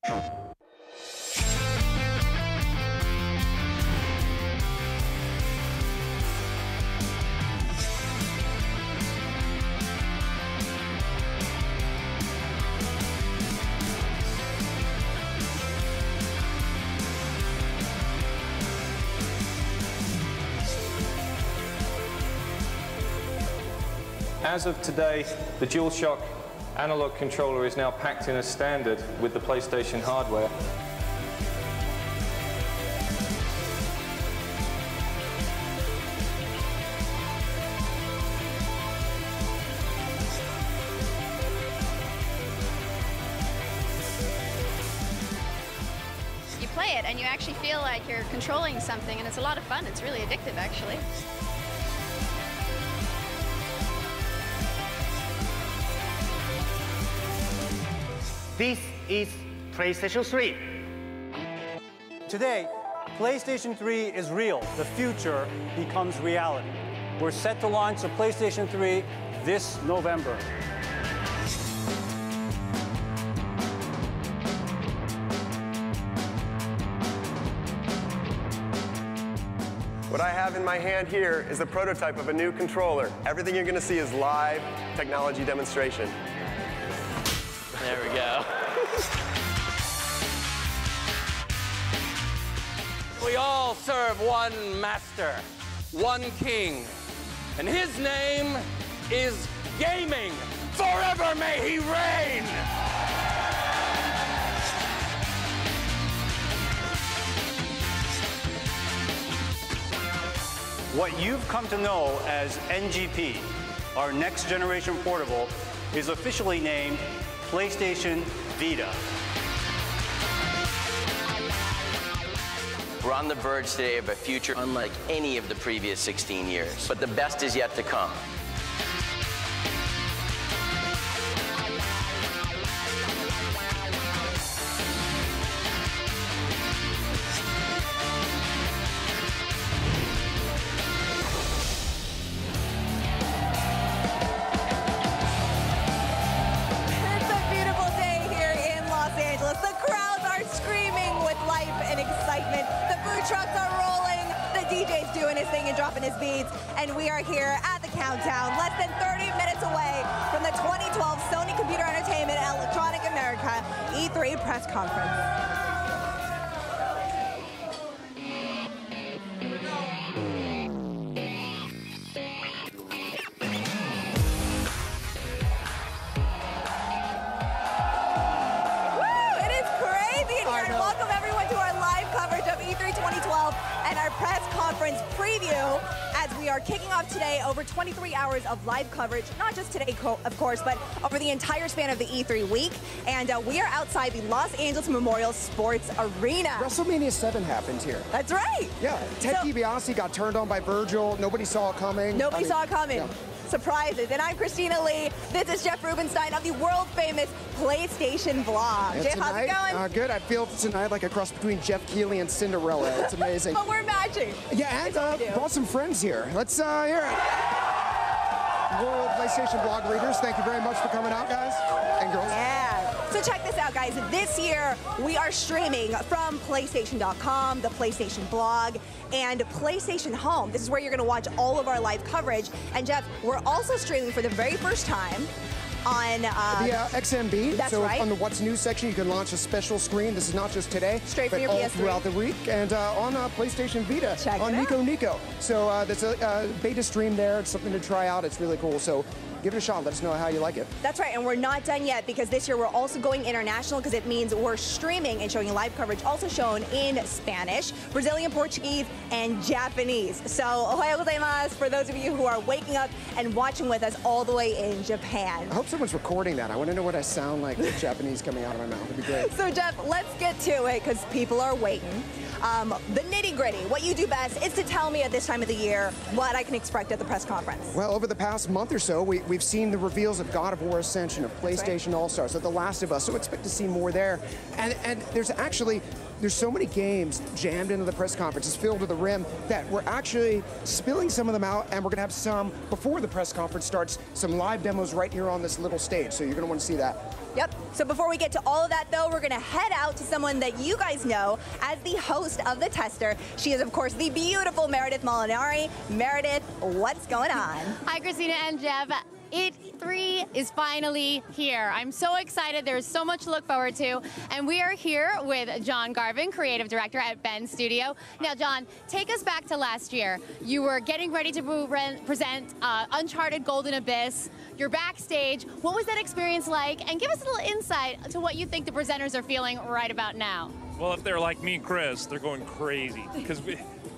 As of today, the DualShock analog controller is now packed in as standard with the PlayStation hardware. You play it and you actually feel like you're controlling something, and it's a lot of fun. It's really addictive, actually. This is PlayStation 3. Today, PlayStation 3 is real. The future becomes reality. We're set to launch the PlayStation 3 this November. What I have in my hand here is a prototype of a new controller. Everything you're going to see is live technology demonstration. There we go. We all serve one master, one king, and his name is gaming. Forever may he reign! What you've come to know as NGP, our next generation portable, is officially named PlayStation Vita. We're on the verge today of a future unlike any of the previous 16 years, but the best is yet to come. Trucks are rolling, the DJ's doing his thing and dropping his beats, and we are here at the countdown, less than 30 minutes away from the 2012 Sony Computer Entertainment and Electronic America E3 press conference. And our press conference preview as we are kicking off today over 23 hours of live coverage, not just today, of course, but over the entire span of the E3 week. And we are outside the Los Angeles Memorial Sports Arena. WrestleMania 7 happened here. That's right. Yeah, Ted DiBiase got turned on by Virgil. Nobody saw it coming. Nobody saw it coming. Yeah. Surprises. And I'm Christina Lee. This is Jeff Rubenstein of the world-famous PlayStation Vlog. Jeff, how's it going? Good. I feel tonight like a cross between Jeff Keighley and Cinderella. It's amazing. But we're matching. Yeah, and brought some friends here. Let's hear it. World PlayStation Vlog readers, thank you very much for coming out, guys and girls. Yeah. So check this out, guys. This year, we are streaming from PlayStation.com, the PlayStation Blog, and PlayStation Home. This is where you're going to watch all of our live coverage. And Jeff, we're also streaming for the very first time on the XMB. That's so right. On the What's New section, you can launch a special screen. This is not just today, straight but for your all PS3 throughout the week, and on PlayStation Vita Check on it Nico out. Nico. So there's a beta stream there. It's something to try out. It's really cool. So give it a shot. Let us know how you like it. That's right, and we're not done yet because this year we're also going international because it means we're streaming and showing live coverage also shown in Spanish, Brazilian, Portuguese, and Japanese. So, ohayou gozaimasu for those of you who are waking up and watching with us all the way in Japan. I hope someone's recording that. I want to know what I sound like with Japanese coming out of my mouth. It'd be great. So, Jeff, let's get to it because people are waiting. The nitty-gritty, what you do best is to tell me at this time of the year what I can expect at the press conference. Well, over the past month or so, we've seen the reveals of God of War Ascension, of PlayStation All-Stars, of The Last of Us, so expect to see more there. And there's actually there's so many games jammed into the press conference. It's filled to the rim that we're actually spilling some of them out, and we're going to have some, before the press conference starts, some live demos right here on this little stage. So you're going to want to see that. Yep. So before we get to all of that, though, we're going to head out to someone that you guys know as the host of The Tester. She is, of course, the beautiful Meredith Molinari. Meredith, what's going on? Hi, Christina and Jeff. E3 is finally here. I'm so excited. There's so much to look forward to. And we are here with John Garvin, creative director at Ben Studio. Now, John, take us back to last year. You were getting ready to present Uncharted Golden Abyss. You're backstage. What was that experience like? And give us a little insight to what you think the presenters are feeling right about now. Well, if they're like me and Chris, they're going crazy. Because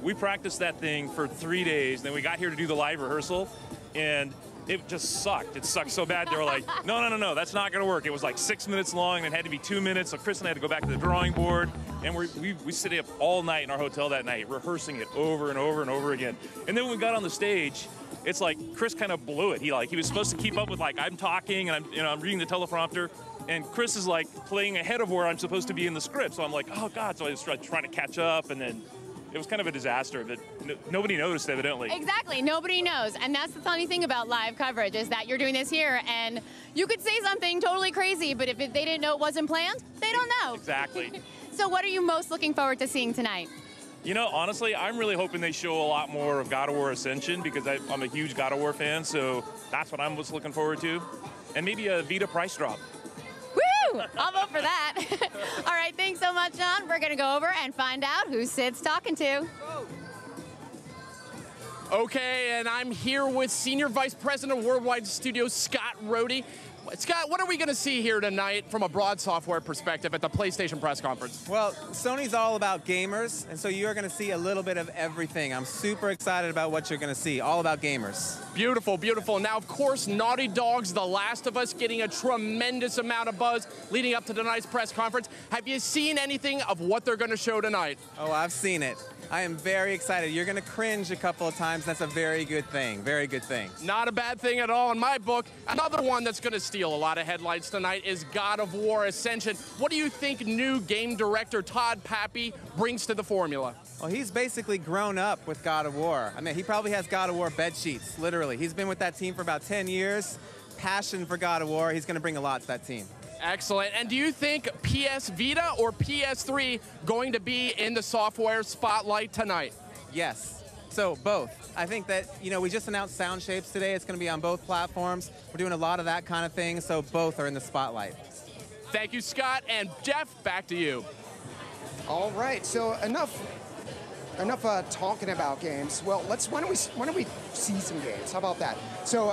we practiced that thing for 3 days. Then we got here to do the live rehearsal. And it just sucked. It sucked so bad. They were like, no, that's not going to work. It was like 6 minutes long and it had to be 2 minutes. So Chris and I had to go back to the drawing board. And we stayed up all night in our hotel that night, rehearsing it over and over and over again. And then when we got on the stage, it's like Chris kind of blew it. He was supposed to keep up with, like, I'm talking and I'm reading the teleprompter. And Chris is like playing ahead of where I'm supposed to be in the script. So I'm like, oh God. So I was trying to catch up, and then it was kind of a disaster, but nobody noticed, evidently. Exactly, nobody knows. And that's the funny thing about live coverage, is that you're doing this here, and you could say something totally crazy, but if they didn't know it wasn't planned, they don't know. Exactly. So what are you most looking forward to seeing tonight? You know, honestly, I'm really hoping they show a lot more of God of War Ascension, because I'm a huge God of War fan, so that's what I'm most looking forward to. And maybe a Vita price drop. Woo! I'll vote for that. All right, thanks so much, John. We're going to go over and find out who Sid's talking to. Okay, and I'm here with Senior Vice President of Worldwide Studios, Scott Rohde. Scott, what are we going to see here tonight from a broad software perspective at the PlayStation press conference? Well, Sony's all about gamers, and so you're going to see a little bit of everything. I'm super excited about what you're going to see, all about gamers. Beautiful, beautiful. Now, of course, Naughty Dog's The Last of Us getting a tremendous amount of buzz leading up to tonight's press conference. Have you seen anything of what they're going to show tonight? Oh, I've seen it. I am very excited. You're going to cringe a couple of times. That's a very good thing. Very good thing. Not a bad thing at all in my book. Another one that's going to steal a lot of headlines tonight is God of War Ascension. What do you think new game director Todd Pappy brings to the formula? Well, he's basically grown up with God of War. I mean, he probably has God of War bed sheets, literally. He's been with that team for about 10 years. Passion for God of War. He's going to bring a lot to that team. Excellent. And do you think PS Vita or PS3 going to be in the software spotlight tonight? Yes. So both. I think that, we just announced Sound Shapes today. It's going to be on both platforms. We're doing a lot of that kind of thing, so both are in the spotlight. Thank you, Scott. And Jeff, back to you. All right. So enough talking about games. Well, why don't we see some games? How about that? So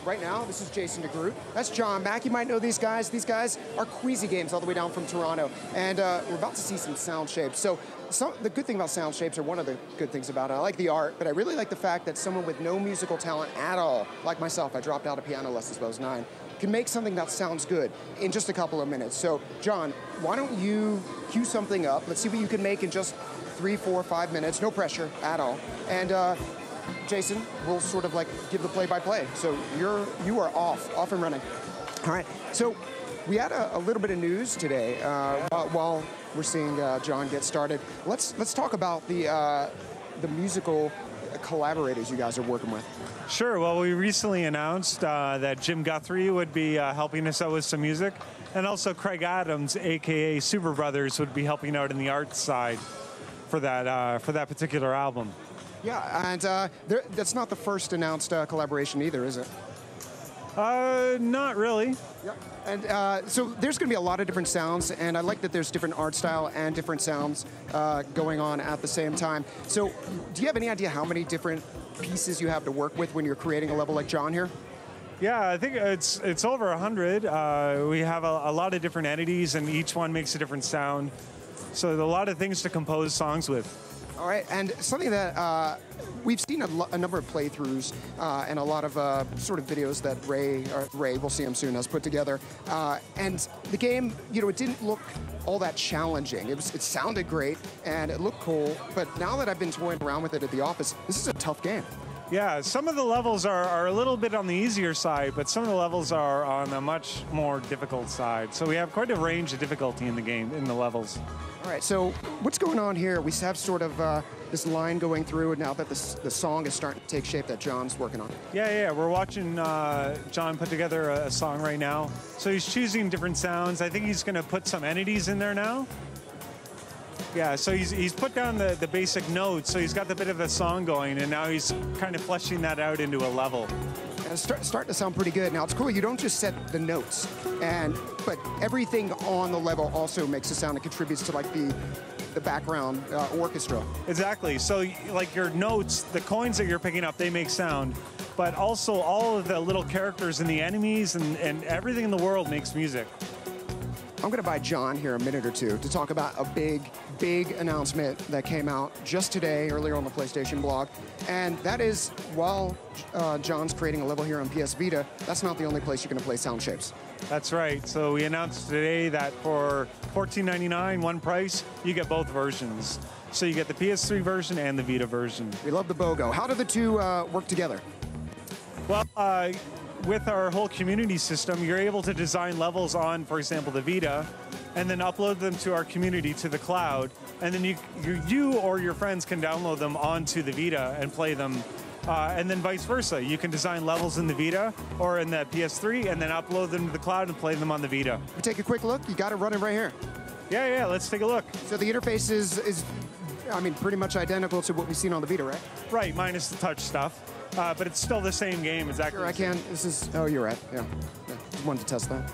right now, this is Jason DeGroot. That's John Mack. You might know these guys. These guys are Queasy Games all the way down from Toronto. And we're about to see some Sound Shapes. So the good thing about Sound Shapes, or one of the good things about it, I like the art, but I really like the fact that someone with no musical talent at all, like myself, I dropped out of piano lessons when I was 9, can make something that sounds good in just a couple of minutes. So, John, why don't you cue something up? Let's see what you can make in just 3, 4, 5 minutes, no pressure at all. And Jason, we'll sort of like give the play-by-play. So you are off and running. All right. So we had a little bit of news today while we're seeing John get started. Let's talk about the musical collaborators you guys are working with. Sure. Well, we recently announced that Jim Guthrie would be helping us out with some music, and also Craig Adams, aka Super Brothers, would be helping out in the art side for that particular album. Yeah, and that's not the first announced collaboration either, is it? Not really. Yep. And so there's going to be a lot of different sounds, and I like that there's different art style and different sounds going on at the same time. So do you have any idea how many different pieces you have to work with when you're creating a level like John here? Yeah, I think it's over 100. We have a lot of different entities, and each one makes a different sound. So a lot of things to compose songs with. All right, and something that we've seen a number of playthroughs and a lot of sort of videos that Ray, we'll see him soon, has put together. And the game, it didn't look all that challenging. It sounded great and it looked cool, but now that I've been toying around with it at the office, this is a tough game. Yeah, some of the levels are a little bit on the easier side, but some of the levels are on a much more difficult side. So we have quite a range of difficulty in the game, in the levels. All right, so what's going on here? We have sort of this line going through now that the song is starting to take shape that John's working on. Yeah, we're watching John put together a song right now. So he's choosing different sounds. I think he's going to put some entities in there now. Yeah, so he's put down the basic notes, so he's got the bit of a song going, and now he's kind of fleshing that out into a level. And it's starting to sound pretty good. Now, it's cool, you don't just set the notes, but everything on the level also makes a sound and contributes to, like, the background orchestra. Exactly. So, like, your notes, the coins that you're picking up, they make sound, but also all of the little characters and the enemies and everything in the world makes music. I'm going to buy John here a minute or two to talk about a big announcement that came out just today, earlier on the PlayStation blog. And that is, while John's creating a level here on PS Vita, that's not the only place you're going to play sound shapes. That's right. So we announced today that for $14.99, one price, you get both versions. So you get the PS3 version and the Vita version. We love the BOGO. How do the two work together? Well, with our whole community system, you're able to design levels on, for example, the Vita, and then upload them to our community to the cloud, and then you or your friends can download them onto the Vita and play them, and then vice versa. You can design levels in the Vita or in the PS3, and then upload them to the cloud and play them on the Vita. We take a quick look. You got it running right here. Yeah, let's take a look. So the interface is, I mean, pretty much identical to what we've seen on the Vita, right? Right, minus the touch stuff. But it's still the same game, exactly. Sure, I can. This is, oh, you're right. Yeah. Just wanted to test that.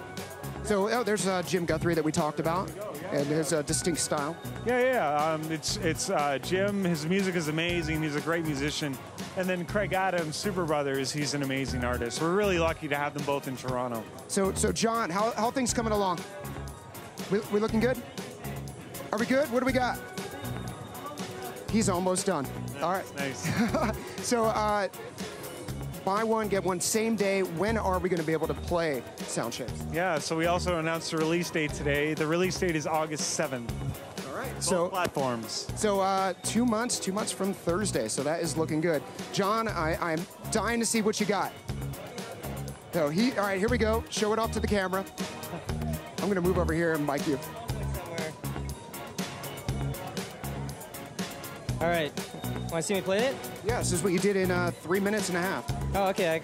So, there's Jim Guthrie that we talked about, and his distinct style. Yeah. It's Jim. His music is amazing. He's a great musician. And then Craig Adams, Super Brothers. He's an amazing artist. We're really lucky to have them both in Toronto. So John, how are things coming along? We looking good? Are we good? What do we got? He's almost done. All right. Nice. So, buy one, get one same day. When are we going to be able to play sound shapes? Yeah, so we also announced the release date today. The release date is August 7th. All right. Both platforms. So 2 months from Thursday. So that is looking good. John, I'm dying to see what you got. So all right, here we go. Show it off to the camera. I'm going to move over here and mic you. All right. Want to see me play it? Yeah, this is what you did in 3 minutes and a half. Oh, okay.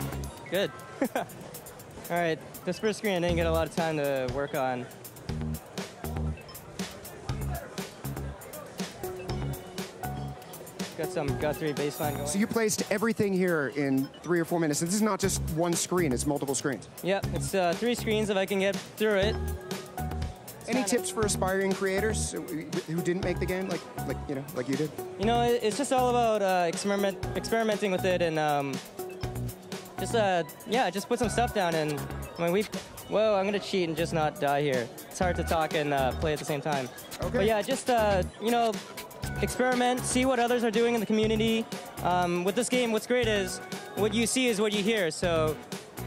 Good. All right. This first screen I didn't get a lot of time to work on. Got some Guthrie baseline going. So you placed everything here in 3 or 4 minutes. And this is not just one screen, it's multiple screens. Yep, it's 3 screens if I can get through it. Any tips for aspiring creators who didn't make the game, like you did? You know, it's just all about experimenting with it, and just put some stuff down. And I mean, whoa, I'm gonna cheat and just not die here. It's hard to talk and play at the same time. Okay. But yeah, just experiment, see what others are doing in the community. With this game, what's great is what you see is what you hear. So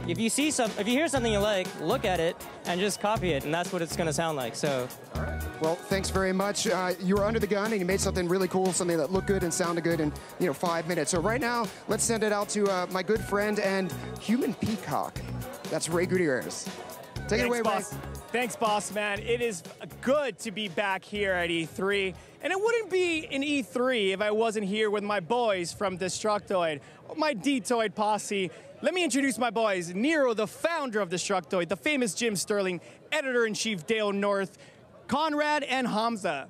if you hear something you like, look at it and just copy it, and that's what it's going to sound like. So. All right. Well, thanks very much. You were under the gun, and you made something really cool, something that looked good and sounded good in 5 minutes. So right now, let's send it out to my good friend and human peacock. That's Ray Gutierrez. Take it away, boss. Ray. Thanks, boss man. It is good to be back here at E3. And it wouldn't be an E3 if I wasn't here with my boys from Destructoid, my D-Toid posse. Let me introduce my boys. Nero, the founder of Destructoid, the famous Jim Sterling, editor-in-chief Dale North, Conrad, and Hamza.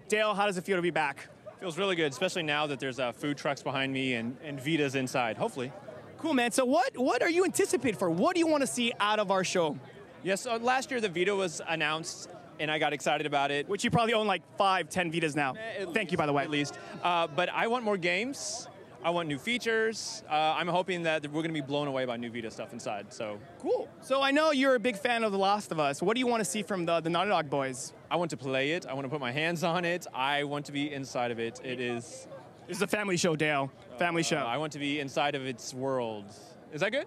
Dale, how does it feel to be back? Feels really good, especially now that there's food trucks behind me and Vita's inside, hopefully. Cool, man. So what are you anticipating for? What do you want to see out of our show? Yes, last year the Vita was announced, and I got excited about it. Which you probably own like 5, 10 Vitas now. Thank you, by the way. At least. But I want more games. I want new features. I'm hoping that we're going to be blown away by new Vita stuff inside. So cool. So I know you're a big fan of The Last of Us. What do you want to see from the Naughty Dog boys? I want to play it. I want to put my hands on it. I want to be inside of it. This is a family show, Dale. Family show. I want to be inside of its world. Is that good?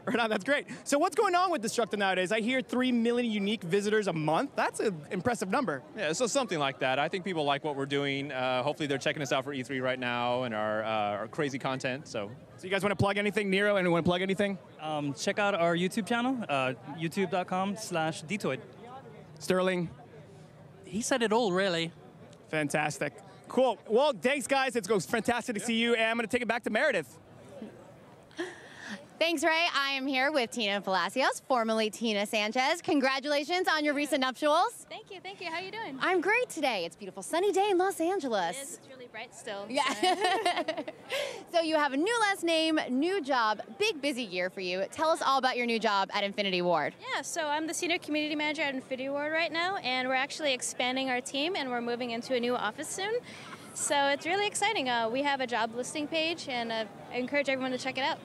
Right on, that's great. So what's going on with Destructo nowadays? I hear 3 million unique visitors a month. That's an impressive number. Yeah, so something like that. I think people like what we're doing. Hopefully they're checking us out for E3 right now and our crazy content. So you guys want to plug anything, Nero? Anyone want to plug anything? Check out our YouTube channel, youtube.com/Detoid. Sterling? He said it all, really. Fantastic. Cool. Well, thanks, guys. It goes fantastic to see you. And I'm going to take it back to Meredith. Thanks, Ray. I am here with Tina Palacios, formerly Tina Sanchez. Congratulations on your recent nuptials. Thank you, thank you. How are you doing? I'm great today. It's a beautiful sunny day in Los Angeles. It is. It's really bright still. Yeah. So you have a new last name, new job, big busy year for you. Tell us all about your new job at Infinity Ward. Yeah, so I'm the senior community manager at Infinity Ward right now, and we're actually expanding our team, and we're moving into a new office soon. So it's really exciting. We have a job listing page, and I encourage everyone to check it out.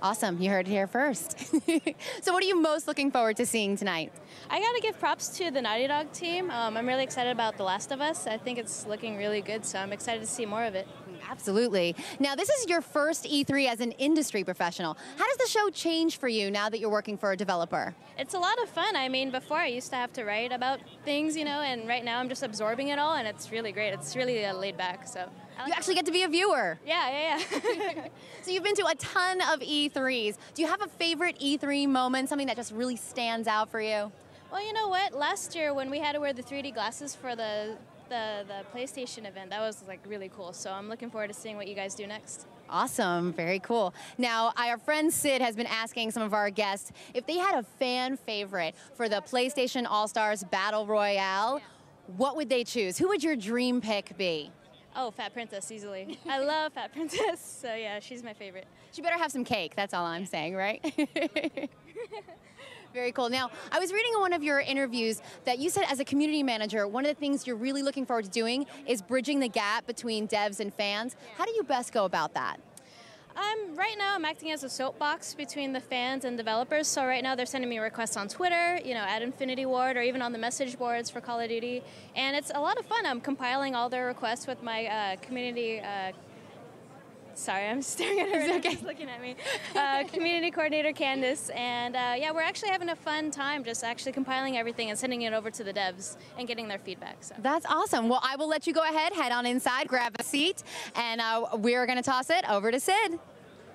Awesome. You heard it here first. So what are you most looking forward to seeing tonight? I got to give props to the Naughty Dog team. I'm really excited about The Last of Us. I think it's looking really good, so I'm excited to see more of it. Absolutely. Now, this is your first E3 as an industry professional. How does the show change for you now that you're working for a developer? It's a lot of fun. I mean, before I used to have to write about things, you know, and right now I'm just absorbing it all, and it's really great. It's really laid back, so. You actually get to be a viewer. Yeah. So you've been to a ton of E3s. Do you have a favorite E3 moment, something that just really stands out for you? Well, you know what? Last year when we had to wear the 3D glasses for the PlayStation event, that was like really cool. So I'm looking forward to seeing what you guys do next. Awesome, very cool. Now, our friend Sid has been asking some of our guests if they had a fan favorite for the PlayStation All-Stars Battle Royale, what would they choose? Who would your dream pick be? Oh, Fat Princess, easily. I love Fat Princess, so yeah, she's my favorite. She better have some cake, that's all I'm saying, right? Very cool. Now, I was reading in one of your interviews that you said as a community manager, one of the things you're really looking forward to doing is bridging the gap between devs and fans. How do you best go about that? Right now I'm acting as a soapbox between the fans and developers. So right now they're sending me requests on Twitter, you know, at Infinity Ward, or even on the message boards for Call of Duty. And it's a lot of fun. I'm compiling all their requests with my community. Sorry, I'm staring at her. And she's looking at me. Community coordinator Candace, and yeah, we're actually having a fun time just actually compiling everything and sending it over to the devs and getting their feedback. So. That's awesome. Well, I will let you go ahead, head on inside, grab a seat, and we're going to toss it over to Sid.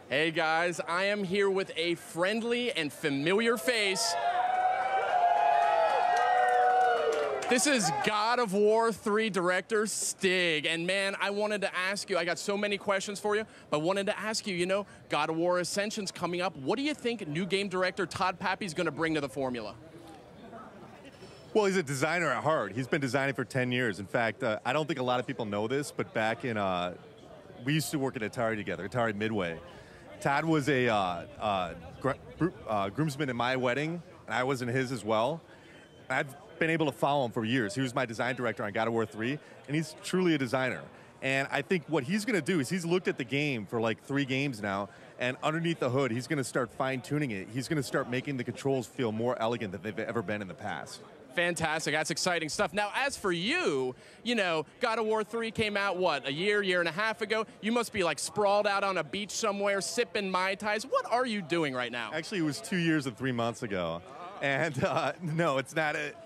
Hey guys, I am here with a friendly and familiar face. This is God of War 3 director Stig, and man, I wanted to ask you, I got so many questions for you, but wanted to ask you, you know, God of War Ascension's coming up. What do you think new game director Todd Pappy's gonna bring to the formula? Well, he's a designer at heart. He's been designing for 10 years. In fact, I don't think a lot of people know this, but back in, we used to work at Atari together, Atari Midway. Todd was a groomsman in my wedding, and I was in his as well. I've been able to follow him for years. He was my design director on God of War 3, and he's truly a designer. And I think what he's going to do is he's looked at the game for like 3 games now, and underneath the hood, he's going to start fine-tuning it. He's going to start making the controls feel more elegant than they've ever been in the past. Fantastic, that's exciting stuff. Now, as for you, you know, God of War 3 came out, what, a year and a half ago? You must be like sprawled out on a beach somewhere, sipping Mai Tais. What are you doing right now? Actually, it was 2 years and 3 months ago. And no, it's not it.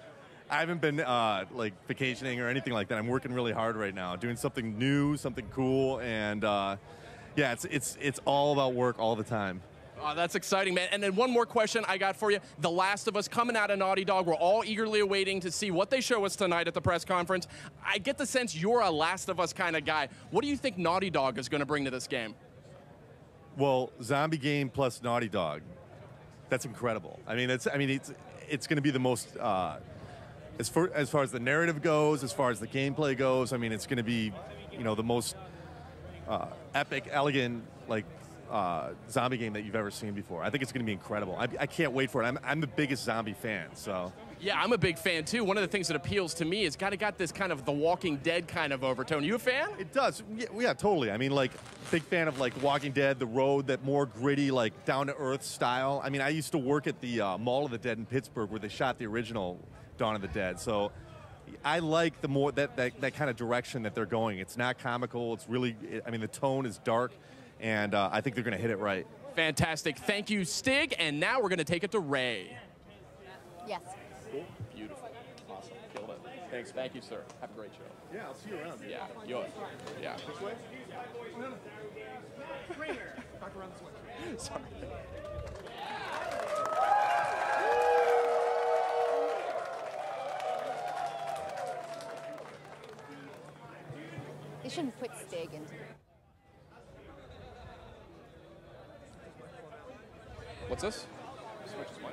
I haven't been like vacationing or anything like that. I'm working really hard right now, doing something new, something cool, and yeah, it's all about work all the time. Oh, that's exciting, man. And then one more question I got for you. The Last of Us coming out of Naughty Dog. We're all eagerly awaiting to see what they show us tonight at the press conference. I get the sense you're a Last of Us kind of guy. What do you think Naughty Dog is going to bring to this game? Well, zombie game plus Naughty Dog. That's incredible. I mean, it's going to be the most as far as the narrative goes, as far as the gameplay goes. I mean, it's going to be, you know, the most epic, elegant, like zombie game that you've ever seen before. I think it's going to be incredible. I can't wait for it. I'm the biggest zombie fan, so. Yeah, I'm a big fan too. One of the things that appeals to me is got this kind of The Walking Dead kind of overtone. You a fan? It does. Yeah, totally. I mean, like, big fan of like Walking Dead, The Road, that more gritty, like down to earth style. I mean, I used to work at the Mall of the Dead in Pittsburgh, where they shot the original Dawn of the Dead. So I like the more that kind of direction that they're going. It's not comical. It's really, I mean, the tone is dark, and I think they're going to hit it right. Fantastic. Thank you, Stig. And now we're going to take it to Ray. Yes. Cool. Beautiful. Awesome. Killed it. Thanks. Thank you, sir. Have a great show. Yeah, I'll see you around. Yeah. Yeah. This way? Back around this way. Sorry. They shouldn't put Stig into it. What's this? Switch is mine.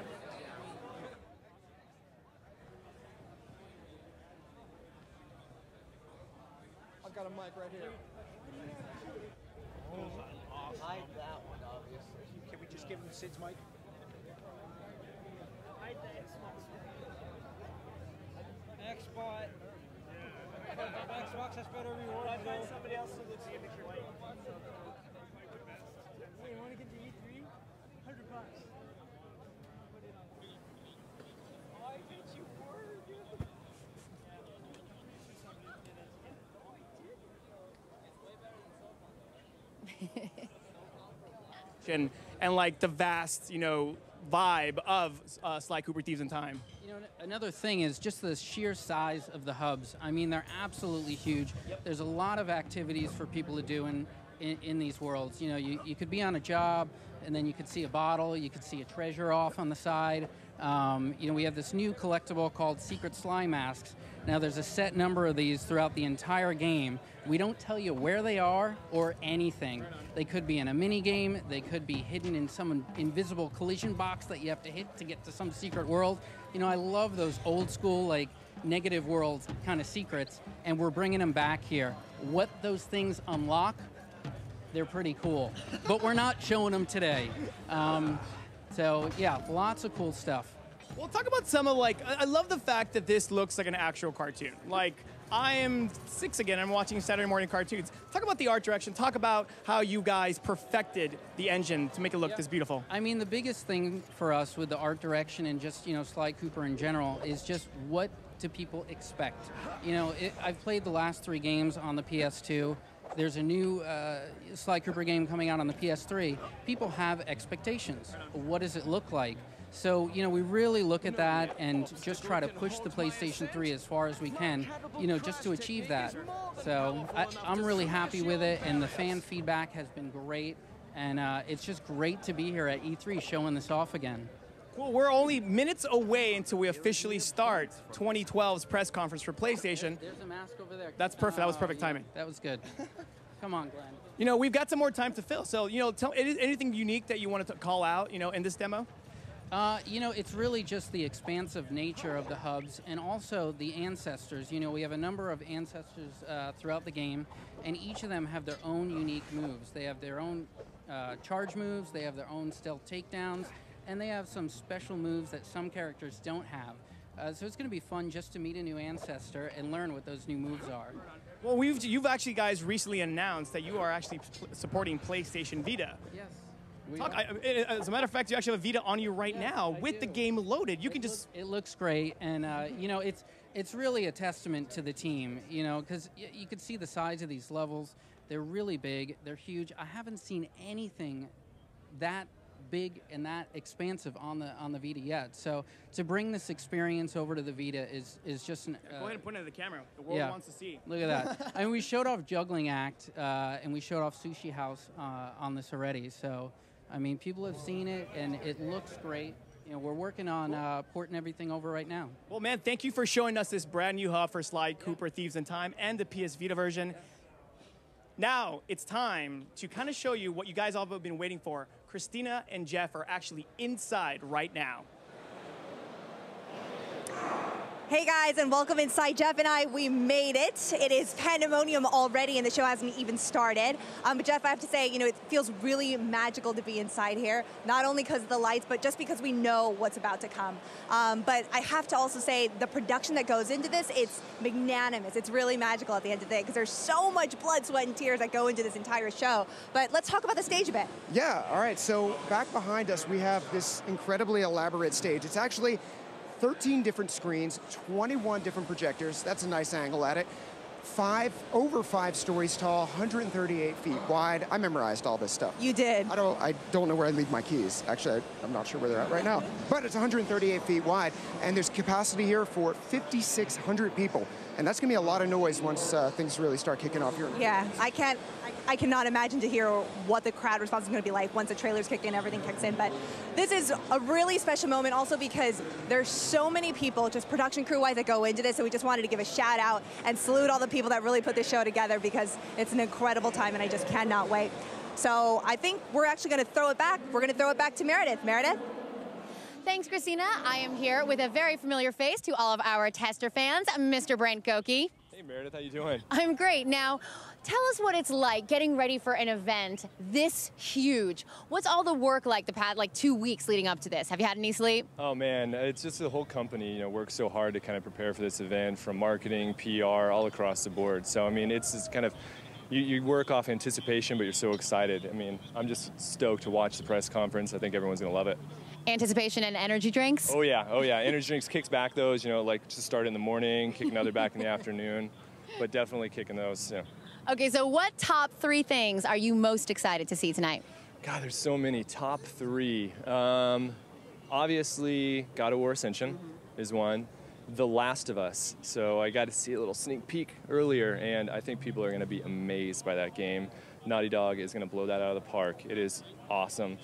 I've got a mic right here. Hide that one, obviously. Can we just give him Sid's mic? Hide the Xbox. Xbox has better rewards. I find somebody else who looks like a white. Hey, you want to get to E3? $100. Oh, I get you and like the vast, vibe of Sly Cooper Thieves in Time. Another thing is just the sheer size of the hubs. I mean, they're absolutely huge. There's a lot of activities for people to do in these worlds. You could be on a job, and then you could see a bottle, you could see a treasure off on the side. We have this new collectible called Secret Sly Masks. Now, there's a set number of these throughout the entire game. We don't tell you where they are or anything. They could be in a mini game. They could be hidden in some invisible collision box that you have to hit to get to some secret world. I love those old school, like, negative world kind of secrets, and we're bringing them back here. What those things unlock, they're pretty cool. But we're not showing them today. So, yeah, lots of cool stuff. Well, talk about some of, I love the fact that this looks like an actual cartoon. I am 6 again, I'm watching Saturday morning cartoons. Talk about the art direction, talk about how you guys perfected the engine to make it look this beautiful. I mean, the biggest thing for us with the art direction and just, Sly Cooper in general is just what do people expect? I've played the last 3 games on the PS2. There's a new Sly Cooper game coming out on the PS3. People have expectations. What does it look like? So, we really look at that and just try to push the PlayStation 3 as far as we can, just to achieve that. So I'm really happy with it, and the fan feedback has been great. And it's just great to be here at E3 showing this off again. Well, we're only minutes away until we officially start 2012's press conference for PlayStation. There's a mask over there. That's perfect. That was perfect timing. That was good. Come on, Glenn. We've got some more time to fill. So, tell anything unique that you wanted to call out, in this demo? It's really just the expansive nature of the hubs and also the ancestors. We have a number of ancestors throughout the game, and each of them have their own unique moves. They have their own charge moves, they have their own stealth takedowns, and they have some special moves that some characters don't have. So it's going to be fun just to meet a new ancestor and learn what those new moves are. Well, you've actually guys recently announced that you are actually supporting PlayStation Vita. Yes. As a matter of fact, you actually have a Vita on you right now with the game loaded. You can just... It looks great, and it's really a testament to the team, because you can see the size of these levels. They're really big. They're huge. I haven't seen anything that big and that expansive on the Vita yet. So to bring this experience over to the Vita is just an... Go ahead and point it at the camera. The world wants to see. Look at that. I mean, we showed off Juggling Act, and we showed off Sushi House on this already. So... I mean, people have seen it, and it looks great. We're working on porting everything over right now. Well, man, thank you for showing us this brand new hub for Sly Cooper Thieves in Time and the PS Vita version. Now, it's time to kind of show you what you guys all have been waiting for. Christina and Jeff are actually inside right now. Hey guys, and welcome inside. Jeff and I, we made it. It is pandemonium already, and the show hasn't even started. But Jeff, I have to say, it feels really magical to be inside here, not only because of the lights, but just because we know what's about to come. But I have to also say, the production that goes into this, it's magnanimous. It's really magical at the end of the day, because there's so much blood, sweat, and tears that go into this entire show. But let's talk about the stage a bit. Yeah, all right. So back behind us, we have this incredibly elaborate stage. It's actually 13 different screens, 21 different projectors. That's a nice angle at it. over 5 stories tall, 138 feet wide. I memorized all this stuff. You did. I don't know where I leave my keys. Actually, I'm not sure where they're at right now. But it's 138 feet wide, and there's capacity here for 5,600 people. And that's going to be a lot of noise once things really start kicking off here. Yeah, I cannot imagine to hear what the crowd response is going to be like once the trailers kick in, everything kicks in. But this is a really special moment also because there's so many people, just production crew-wise, that go into this. So we just wanted to give a shout out and salute all the people that really put this show together because it's an incredible time and I just cannot wait. So I think we're actually going to throw it back. We're going to throw it back to Meredith. Meredith? Thanks, Christina. I am here with a very familiar face to all of our tester fans, Mr. Brent Goki. Hey, Meredith, how you doing? I'm great. Now, tell us what it's like getting ready for an event this huge. What's all the work like the past 2 weeks leading up to this? Have you had any sleep? Oh man, it's just the whole company, works so hard to kind of prepare for this event, from marketing, PR, all across the board. So I mean, it's kind of you work off anticipation, but you're so excited. I mean, I'm just stoked to watch the press conference. I think everyone's gonna love it. Anticipation and energy drinks? Oh yeah, oh yeah. Energy drinks kicks back those, like just start in the morning, kick another back in the afternoon, but definitely kicking those. Yeah. Okay, so what top 3 things are you most excited to see tonight? God, there's so many. Top 3. Obviously, God of War Ascension is one. The Last of Us. So I got to see a little sneak peek earlier, and I think people are going to be amazed by that game. Naughty Dog is going to blow that out of the park. It is awesome.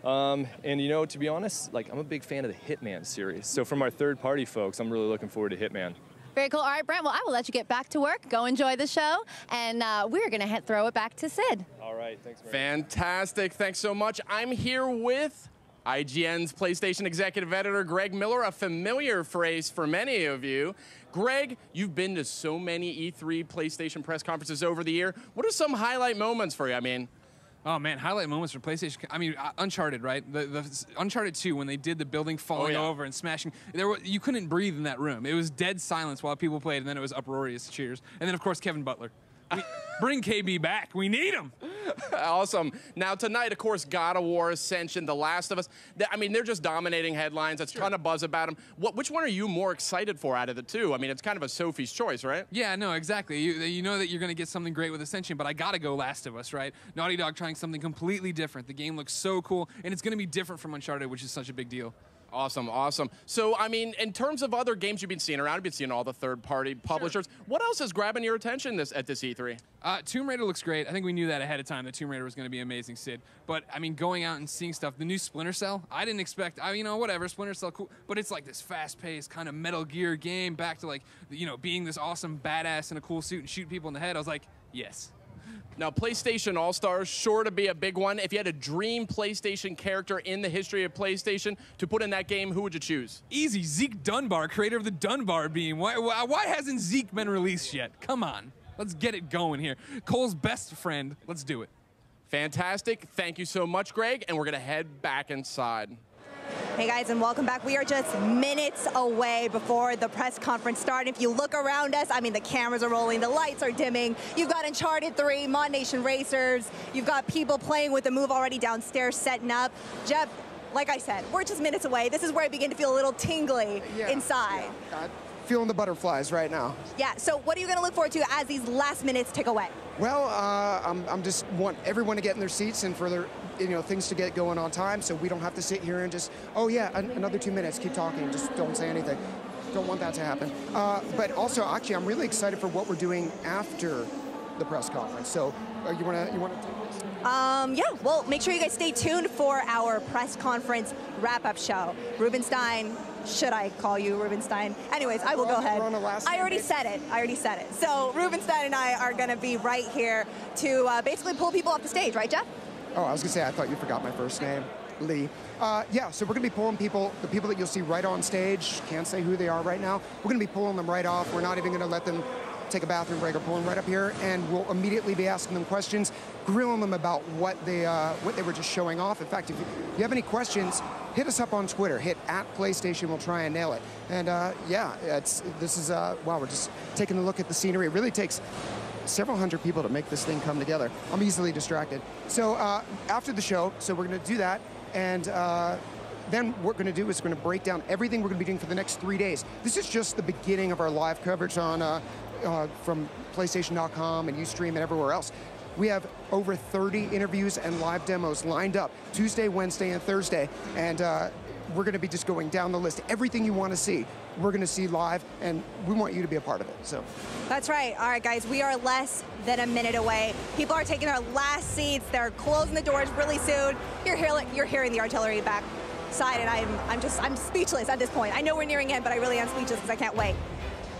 And to be honest, I'm a big fan of the Hitman series. So from our third-party folks, I'm really looking forward to Hitman. Very cool. All right, Brent, well, I will let you get back to work. Go enjoy the show, and we're going to throw it back to Sid. All right, thanks, Mary. Fantastic. Thanks so much. I'm here with IGN's PlayStation Executive Editor, Greg Miller, a familiar phrase for many of you. Greg, you've been to so many E3 PlayStation press conferences over the year. What are some highlight moments for you? I mean, oh man, highlight moments for PlayStation. I mean, Uncharted, right? The Uncharted 2, when they did the building falling over and smashing, you couldn't breathe in that room. It was dead silence while people played, and then it was uproarious cheers. And then, of course, Kevin Butler. Bring KB back. We need him. Awesome. Now, tonight, of course, God of War Ascension, The Last of Us. I mean, they're just dominating headlines. There's a ton of buzz about them. Which one are you more excited for out of the two? I mean, it's kind of a Sophie's choice, right? Yeah, no, exactly. You know that you're going to get something great with Ascension, but I got to go Last of Us, right? Naughty Dog trying something completely different. The game looks so cool, and it's going to be different from Uncharted, which is such a big deal. Awesome, awesome. So, I mean, in terms of other games you've been seeing around, you've been seeing all the third-party publishers. Sure. What else is grabbing your attention at this E3? Tomb Raider looks great. I think we knew that ahead of time, that Tomb Raider was going to be amazing, Sid. But, I mean, going out and seeing stuff, the new Splinter Cell, I didn't expect, whatever, Splinter Cell, cool. But it's like this fast-paced kind of Metal Gear game, back to, being this awesome badass in a cool suit and shooting people in the head. I was like, yes. Now, PlayStation All-Stars, sure to be a big one. If you had a dream PlayStation character in the history of PlayStation to put in that game, who would you choose? Easy, Zeke Dunbar, creator of the Dunbar beam. Why hasn't Zeke been released yet? Come on, let's get it going here. Cole's best friend, let's do it. Fantastic, thank you so much, Greg, and we're gonna head back inside. Hey guys, and welcome back. We are just minutes away before the press conference starts. If you look around us, I mean, the cameras are rolling, the lights are dimming. You've got Uncharted 3, Mod Nation Racers. You've got people playing with the Move already downstairs, setting up. Jeff, like I said, we're just minutes away. This is where I begin to feel a little tingly inside. Yeah. Feeling the butterflies right now. Yeah, so what are you going to look forward to as these last minutes tick away? Well, I'm just want everyone to get in their seats and for their things to get going on time, so we don't have to sit here and just, oh yeah, another 2 minutes, keep talking, just don't say anything. Don't want that to happen. But also, actually, I'm really excited for what we're doing after the press conference. So, you wanna take this? Yeah, well, make sure you guys stay tuned for our press conference wrap-up show. Rubenstein, should I call you Rubenstein? Anyways, I will go ahead. I already said it. So Rubenstein and I are going to be right here to basically pull people off the stage, right, Jeff? Oh, I was going to say, I thought you forgot my first name, Lee. Yeah, so we're going to be pulling the people that you'll see right on stage. Can't say who they are right now. We're going to be pulling them right off. We're not even going to let them take a bathroom break or pull them right up here, and we'll immediately be asking them questions, grilling them about what they were just showing off. In fact, if you have any questions, hit us up on Twitter. Hit @PlayStation. We'll try and nail it. And yeah, wow, we're just taking a look at the scenery. It really takes several hundred people to make this thing come together. I'm easily distracted. So after the show, so we're going to do that, and then what we're going to do is we're going to break down everything we're going to be doing for the next 3 days. This is just the beginning of our live coverage on from PlayStation.com and Ustream and everywhere else. We have over 30 interviews and live demos lined up Tuesday, Wednesday, and Thursday. And we're going to be just going down the list. Everything you want to see, we're going to see live, and we want you to be a part of it. So That's right. All right, guys, we are less than a minute away. People are taking their last seats. They're closing the doors really soon. You're hearing the artillery back side, and I'm speechless at this point. I know we're nearing end, but I really am speechless because I can't wait.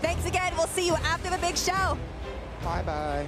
Thanks again. We'll see you after the big show. Bye-bye.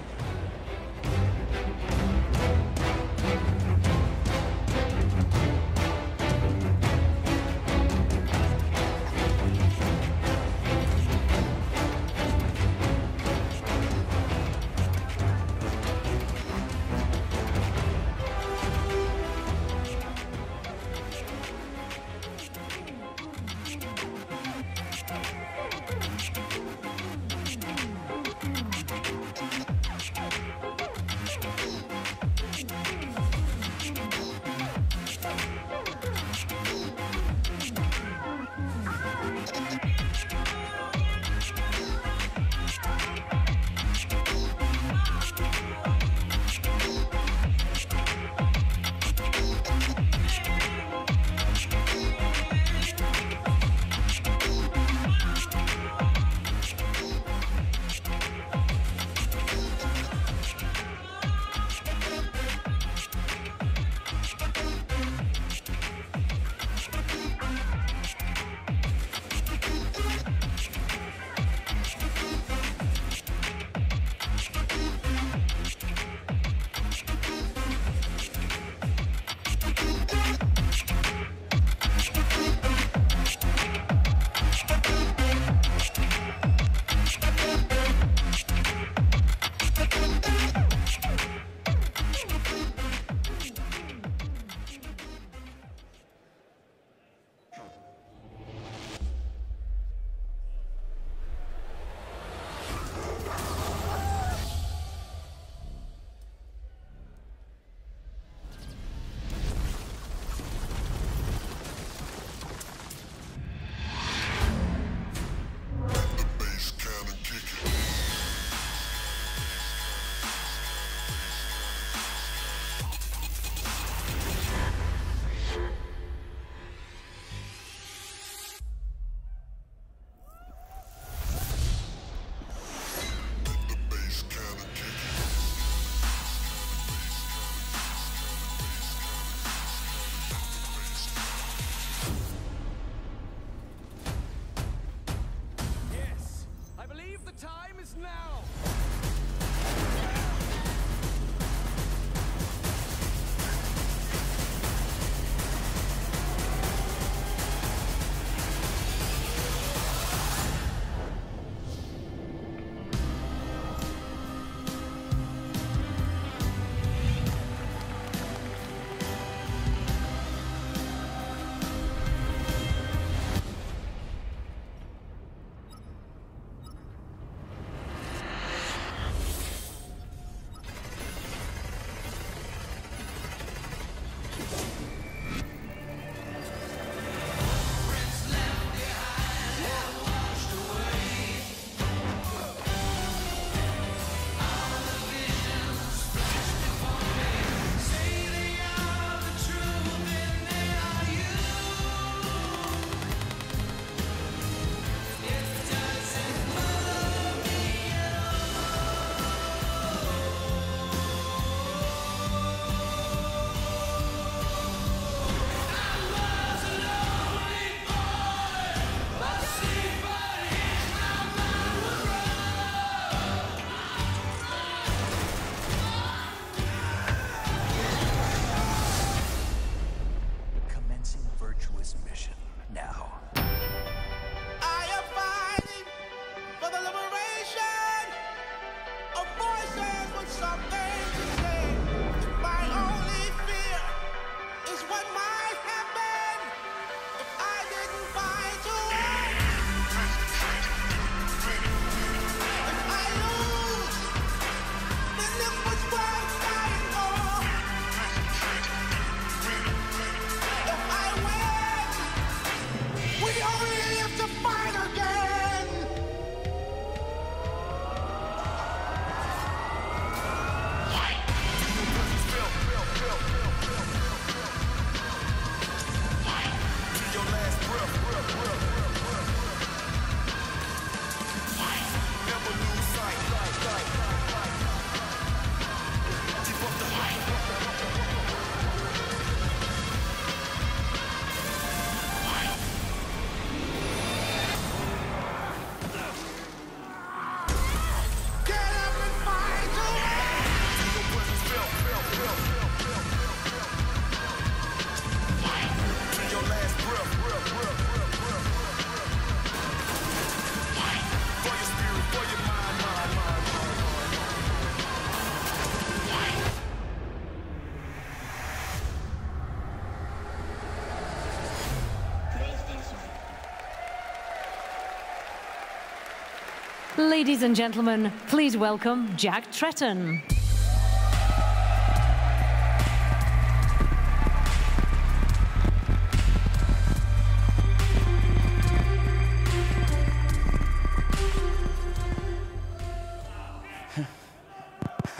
Ladies and gentlemen, please welcome Jack Tretton.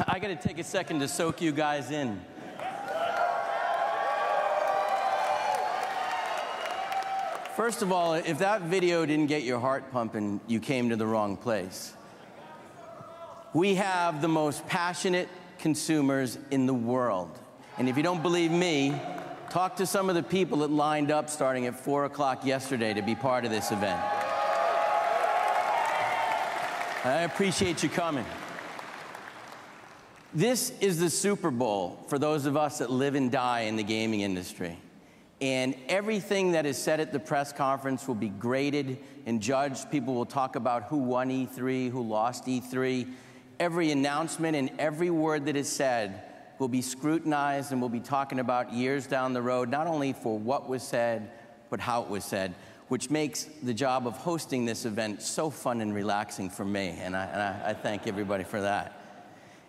I got to take a second to soak you guys in. First of all, if that video didn't get your heart pumping, you came to the wrong place. We have the most passionate consumers in the world. And if you don't believe me, talk to some of the people that lined up starting at 4 o'clock yesterday to be part of this event. I appreciate you coming. This is the Super Bowl for those of us that live and die in the gaming industry. And everything that is said at the press conference will be graded and judged. People will talk about who won E3, who lost E3. Every announcement and every word that is said will be scrutinized, and we'll be talking about years down the road, not only for what was said, but how it was said, which makes the job of hosting this event so fun and relaxing for me, and I thank everybody for that.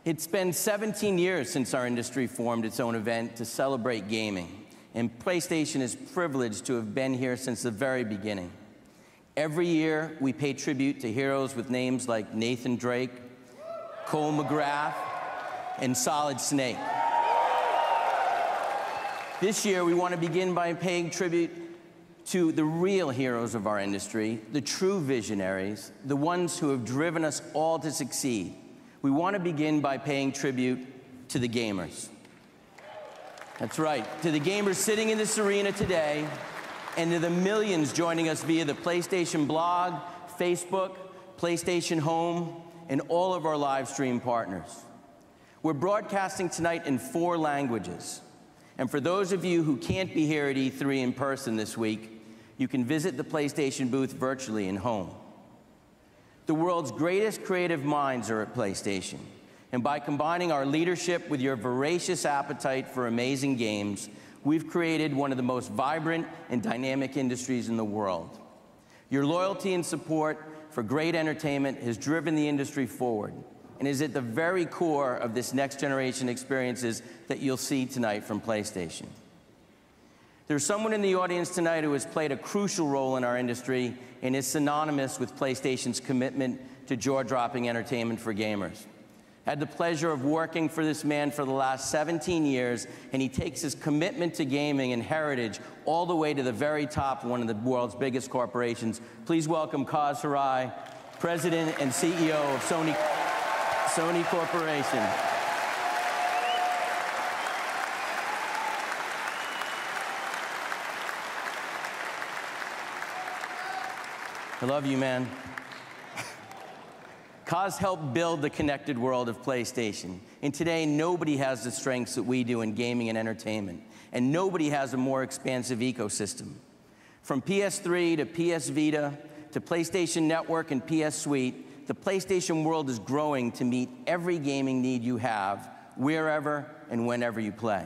It's been 17 years since our industry formed its own event to celebrate gaming. And PlayStation is privileged to have been here since the very beginning. Every year, we pay tribute to heroes with names like Nathan Drake, Cole McGrath, and Solid Snake. This year, we want to begin by paying tribute to the real heroes of our industry, the true visionaries, the ones who have driven us all to succeed. We want to begin by paying tribute to the gamers. That's right, to the gamers sitting in this arena today, and to the millions joining us via the PlayStation blog, Facebook, PlayStation Home, and all of our live stream partners. We're broadcasting tonight in 4 languages. And for those of you who can't be here at E3 in person this week, you can visit the PlayStation booth virtually in Home. The world's greatest creative minds are at PlayStation. And by combining our leadership with your voracious appetite for amazing games, we've created one of the most vibrant and dynamic industries in the world. Your loyalty and support for great entertainment has driven the industry forward and is at the very core of this next generation experiences that you'll see tonight from PlayStation. There's someone in the audience tonight who has played a crucial role in our industry and is synonymous with PlayStation's commitment to jaw-dropping entertainment for gamers. I had the pleasure of working for this man for the last 17 years, and he takes his commitment to gaming and heritage all the way to the very top of one of the world's biggest corporations. Please welcome Kaz Hirai, President and CEO of Sony Corporation. I love you, man. Kaz helped build the connected world of PlayStation. And today, nobody has the strengths that we do in gaming and entertainment. And nobody has a more expansive ecosystem. From PS3 to PS Vita to PlayStation Network and PS Suite, the PlayStation world is growing to meet every gaming need you have, wherever and whenever you play.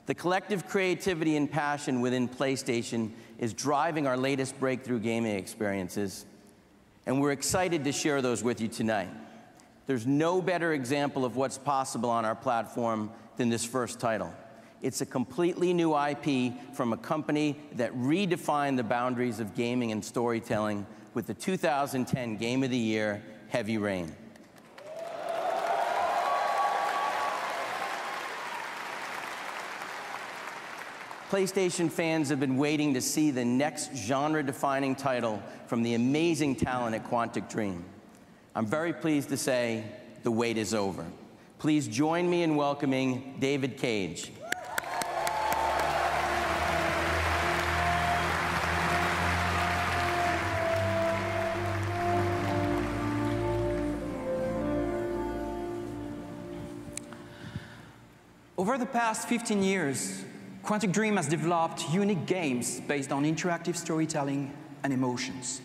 The collective creativity and passion within PlayStation is driving our latest breakthrough gaming experiences. And we're excited to share those with you tonight. There's no better example of what's possible on our platform than this first title. It's a completely new IP from a company that redefined the boundaries of gaming and storytelling with the 2010 Game of the Year, Heavy Rain. PlayStation fans have been waiting to see the next genre-defining title from the amazing talent at Quantic Dream. I'm very pleased to say the wait is over. Please join me in welcoming David Cage. Over the past 15 years, Quantic Dream has developed unique games based on interactive storytelling and emotions.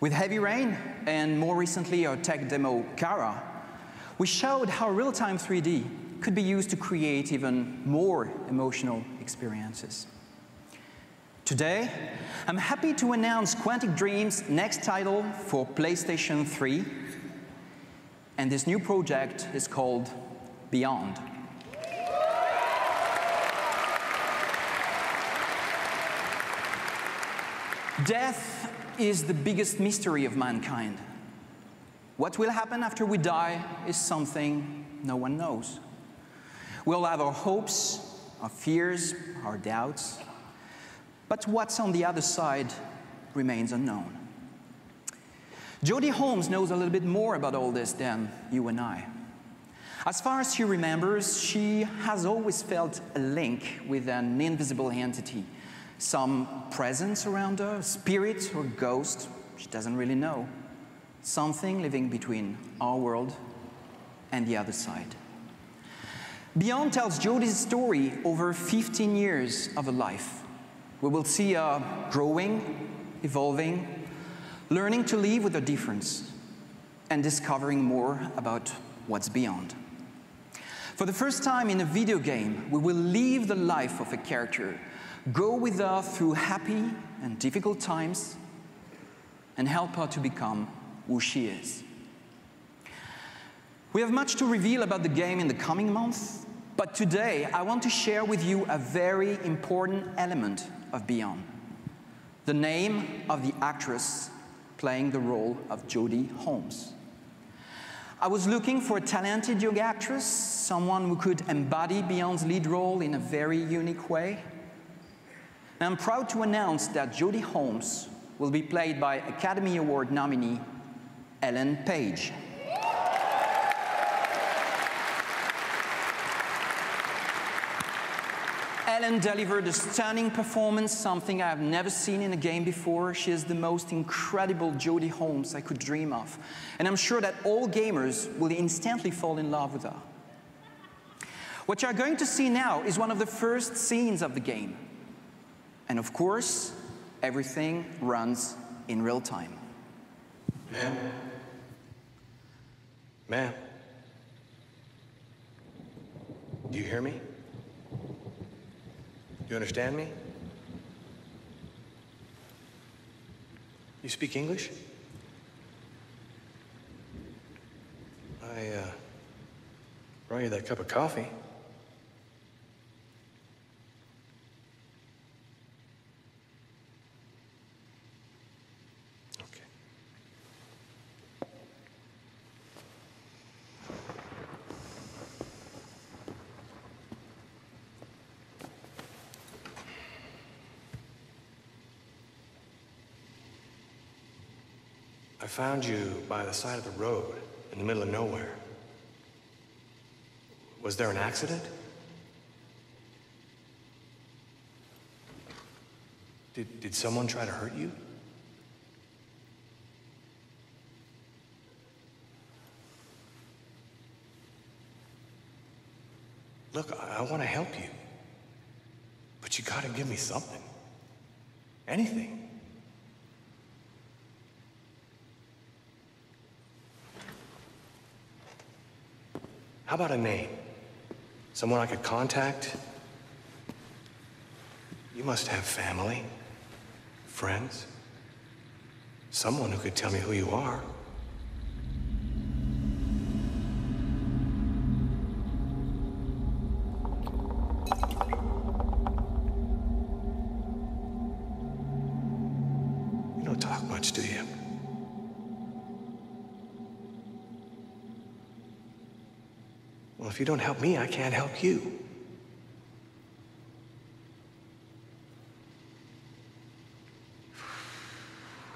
With Heavy Rain, and more recently our tech demo, Kara, we showed how real-time 3D could be used to create even more emotional experiences. Today, I'm happy to announce Quantic Dream's next title for PlayStation 3, and this new project is called Beyond. Death is the biggest mystery of mankind. What will happen after we die is something no one knows. We'll have our hopes, our fears, our doubts, but what's on the other side remains unknown. Jodie Holmes knows a little bit more about all this than you and I. As far as she remembers, she has always felt a link with an invisible entity, some presence around her, spirit or ghost, she doesn't really know. Something living between our world and the other side. Beyond tells Jodie's story over 15 years of her life. We will see her growing, evolving, learning to live with her difference, and discovering more about what's beyond. For the first time in a video game, we will live the life of a character, go with her through happy and difficult times, and help her to become who she is. We have much to reveal about the game in the coming months, but today I want to share with you a very important element of Beyond: the name of the actress playing the role of Jodie Holmes. I was looking for a talented young actress, someone who could embody Beyond's lead role in a very unique way. And I'm proud to announce that Jodie Holmes will be played by Academy Award nominee Ellen Page. Ellen delivered a stunning performance, something I have never seen in a game before. She is the most incredible Jodie Holmes I could dream of. And I'm sure that all gamers will instantly fall in love with her. What you're going to see now is one of the first scenes of the game. And of course, everything runs in real time. Ma'am? Ma'am? Do you hear me? Do you understand me? You speak English? I brought you that cup of coffee. I found you by the side of the road, in the middle of nowhere. Was there an accident? Did someone try to hurt you? Look, I want to help you. But you gotta give me something. Anything. How about a name? Someone I could contact? You must have family, friends, someone who could tell me who you are. You don't talk much, do you? Well, if you don't help me, I can't help you.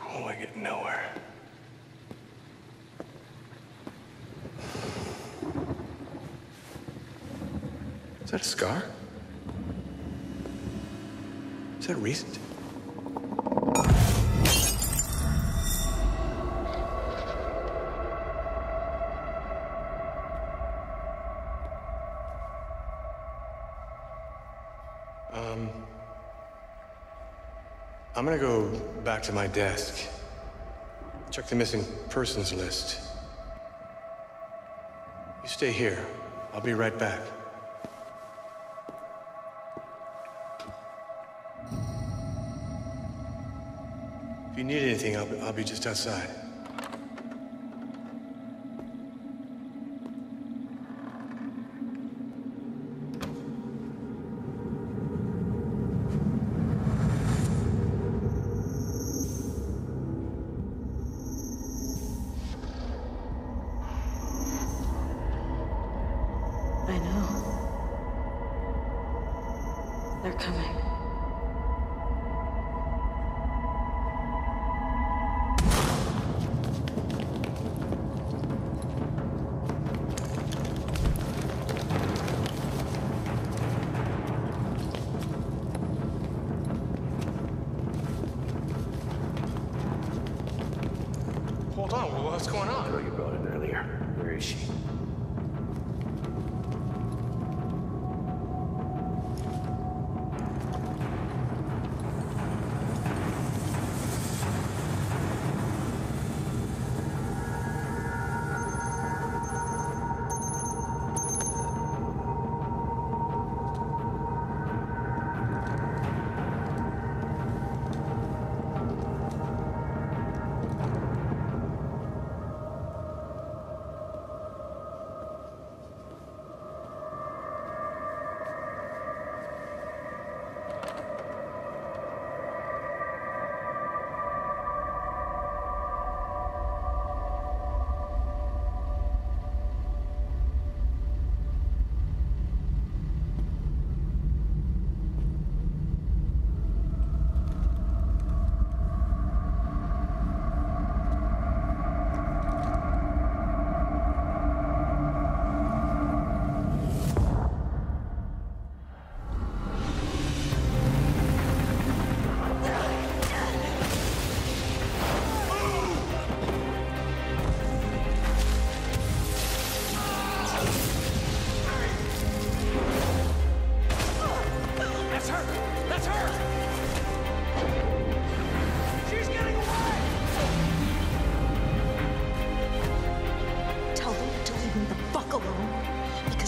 Oh, I get nowhere. Is that a scar? Is that recent? I'm gonna go back to my desk, check the missing persons list. You stay here. I'll be right back. you need anything, I'll be just outside. I know. They're coming. Hold on, what's going on? Girl you brought in earlier. Where is she?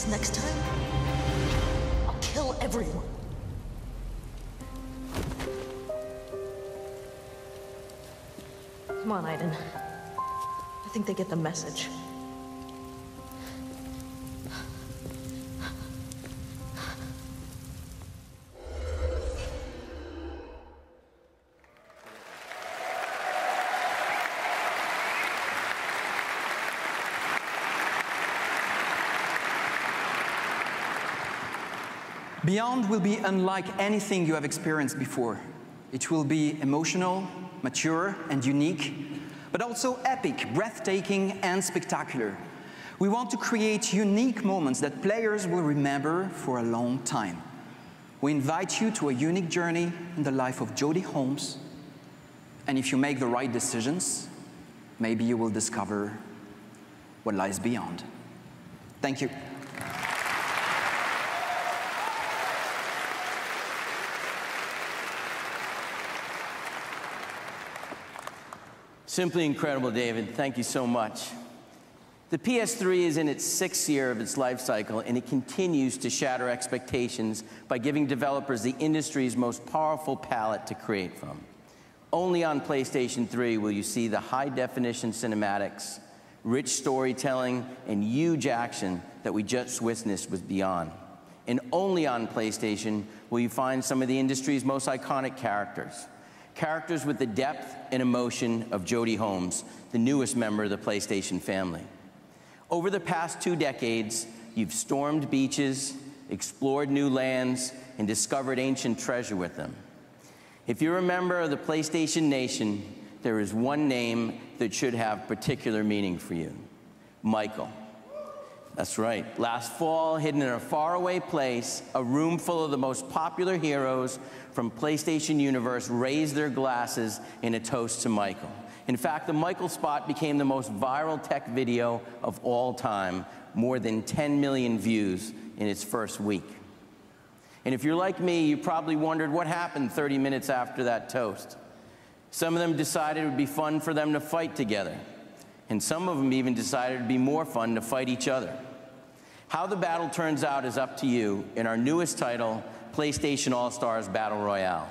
Next time, I'll kill everyone. Come on, Aiden. I think they get the message. Beyond will be unlike anything you have experienced before. It will be emotional, mature, and unique, but also epic, breathtaking, and spectacular. We want to create unique moments that players will remember for a long time. We invite you to a unique journey in the life of Jodie Holmes, and if you make the right decisions, maybe you will discover what lies beyond. Thank you. Simply incredible, David. Thank you so much. The PS3 is in its 6th year of its life cycle, and it continues to shatter expectations by giving developers the industry's most powerful palette to create from. Only on PlayStation 3 will you see the high-definition cinematics, rich storytelling, and huge action that we just witnessed with Beyond. And only on PlayStation will you find some of the industry's most iconic characters. Characters with the depth and emotion of Jodie Holmes, the newest member of the PlayStation family. Over the past 2 decades, you've stormed beaches, explored new lands, and discovered ancient treasure with them. If you're a member of the PlayStation Nation, there is one name that should have particular meaning for you: Michael. That's right. Last fall, hidden in a faraway place, a room full of the most popular heroes from PlayStation Universe raised their glasses in a toast to Michael. In fact, the Michael spot became the most viral tech video of all time, more than 10 million views in its first week. And if you're like me, you probably wondered what happened 30 minutes after that toast. Some of them decided it would be fun for them to fight together. And some of them even decided it'd be more fun to fight each other. How the battle turns out is up to you in our newest title, PlayStation All-Stars Battle Royale.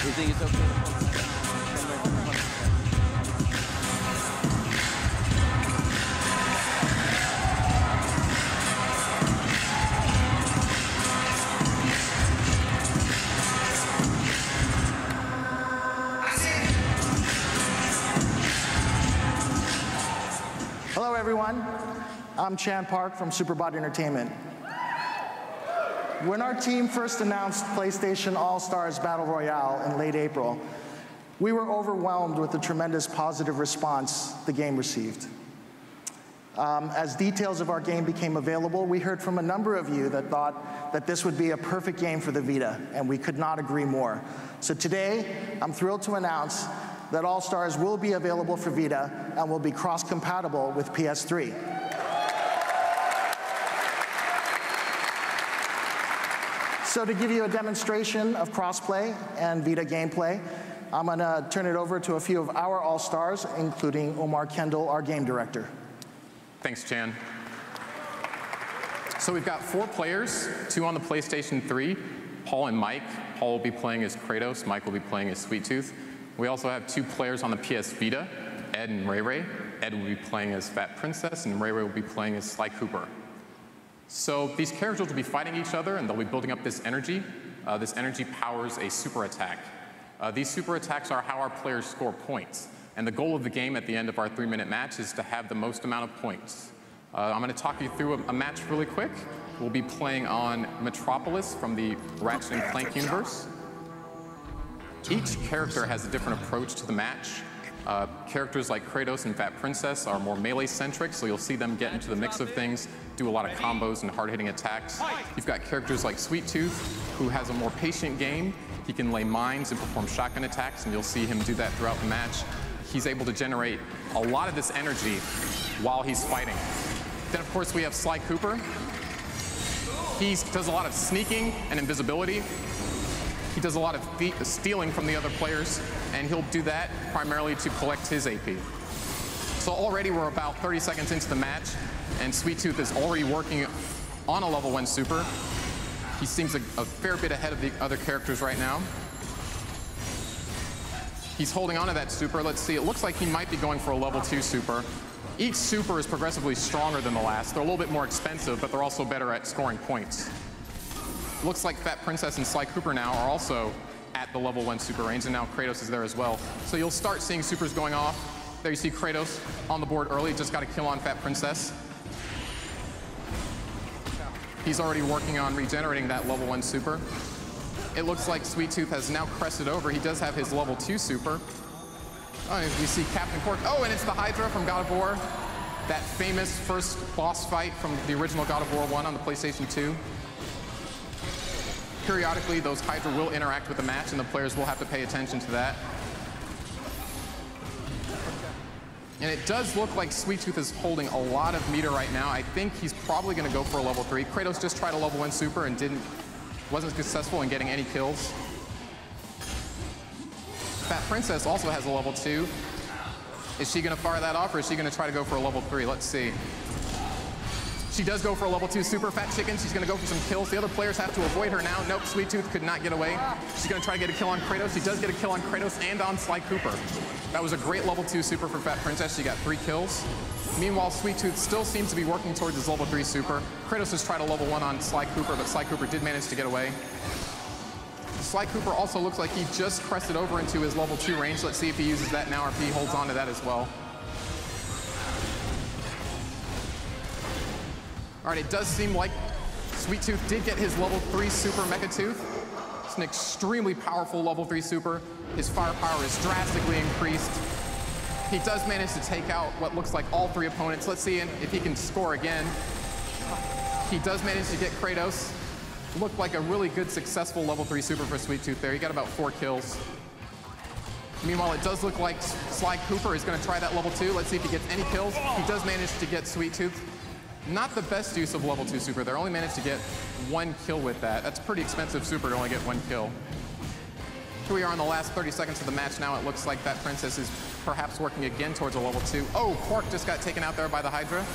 You think it's okay? Hello, everyone. I'm Chan Park from Superbot Entertainment. When our team first announced PlayStation All-Stars Battle Royale in late April, we were overwhelmed with the tremendous positive response the game received. As details of our game became available, we heard from a number of you that thought that this would be a perfect game for the Vita, and we could not agree more. So today, I'm thrilled to announce that All-Stars will be available for Vita and will be cross-compatible with PS3. So to give you a demonstration of crossplay and Vita gameplay, I'm going to turn it over to a few of our All-Stars, including Omar Kendall, our game director. Thanks, Chan. So we've got 4 players, 2 on the PlayStation 3, Paul and Mike. Paul will be playing as Kratos, Mike will be playing as Sweet Tooth. We also have 2 players on the PS Vita, Ed and Ray Ray. Ed will be playing as Fat Princess, and Ray Ray will be playing as Sly Cooper. So these characters will be fighting each other, and they'll be building up this energy. This energy powers a super attack. These super attacks are how our players score points. And the goal of the game at the end of our 3-minute match is to have the most amount of points. I'm going to talk you through a match really quick. We'll be playing on Metropolis from the Ratchet & Clank universe. Each character has a different approach to the match. Characters like Kratos and Fat Princess are more melee-centric, so you'll see them get into the mix of things, do a lot of combos and hard-hitting attacks. You've got characters like Sweet Tooth, who has a more patient game. He can lay mines and perform shotgun attacks, and you'll see him do that throughout the match. He's able to generate a lot of this energy while he's fighting. Then, of course, we have Sly Cooper. He does a lot of sneaking and invisibility. He does a lot of stealing from the other players, and he'll do that primarily to collect his AP. So already we're about 30 seconds into the match, and Sweet Tooth is already working on a level 1 super. He seems a fair bit ahead of the other characters right now. He's holding on to that super. Let's see, it looks like he might be going for a level 2 super. Each super is progressively stronger than the last. They're a little bit more expensive, but they're also better at scoring points. Looks like Fat Princess and Sly Cooper now are also at the level 1 super range, and now Kratos is there as well. So you'll start seeing supers going off. There you see Kratos on the board early, just got a kill on Fat Princess. He's already working on regenerating that level 1 super. It looks like Sweet Tooth has now crested over. He does have his level 2 super. Oh, we see Captain Quark. Oh, and it's the Hydra from God of War. That famous first boss fight from the original God of War 1 on the PlayStation 2. Periodically, those Hydra will interact with the match, and the players will have to pay attention to that. And it does look like Sweet Tooth is holding a lot of meter right now. I think he's probably going to go for a level 3. Kratos just tried a level 1 super and wasn't successful in getting any kills. Fat Princess also has a level 2. Is she going to fire that off, or is she going to try to go for a level 3? Let's see. She does go for a level 2 super. Fat Chicken, she's going to go for some kills. The other players have to avoid her now. Nope, Sweet Tooth could not get away. She's going to try to get a kill on Kratos. She does get a kill on Kratos and on Sly Cooper. That was a great level 2 super for Fat Princess. She got 3 kills. Meanwhile, Sweet Tooth still seems to be working towards his level 3 super. Kratos has tried a level 1 on Sly Cooper, but Sly Cooper did manage to get away. Sly Cooper also looks like he just crested over into his level 2 range. Let's see if he uses that now or if he holds on to that as well. All right, it does seem like Sweet Tooth did get his level 3 super Mecha Tooth. It's an extremely powerful level 3 super. His firepower is drastically increased. He does manage to take out what looks like all 3 opponents. Let's see if he can score again. He does manage to get Kratos. Looked like a really good, successful level 3 super for Sweet Tooth there. He got about 4 kills. Meanwhile, it does look like Sly Cooper is going to try that level 2. Let's see if he gets any kills. He does manage to get Sweet Tooth. Not the best use of level 2 super there. Only managed to get 1 kill with that. That's a pretty expensive super to only get 1 kill. Here we are in the last 30 seconds of the match now. It looks like that Princess is perhaps working again towards a level 2. Oh, Quark just got taken out there by the Hydra.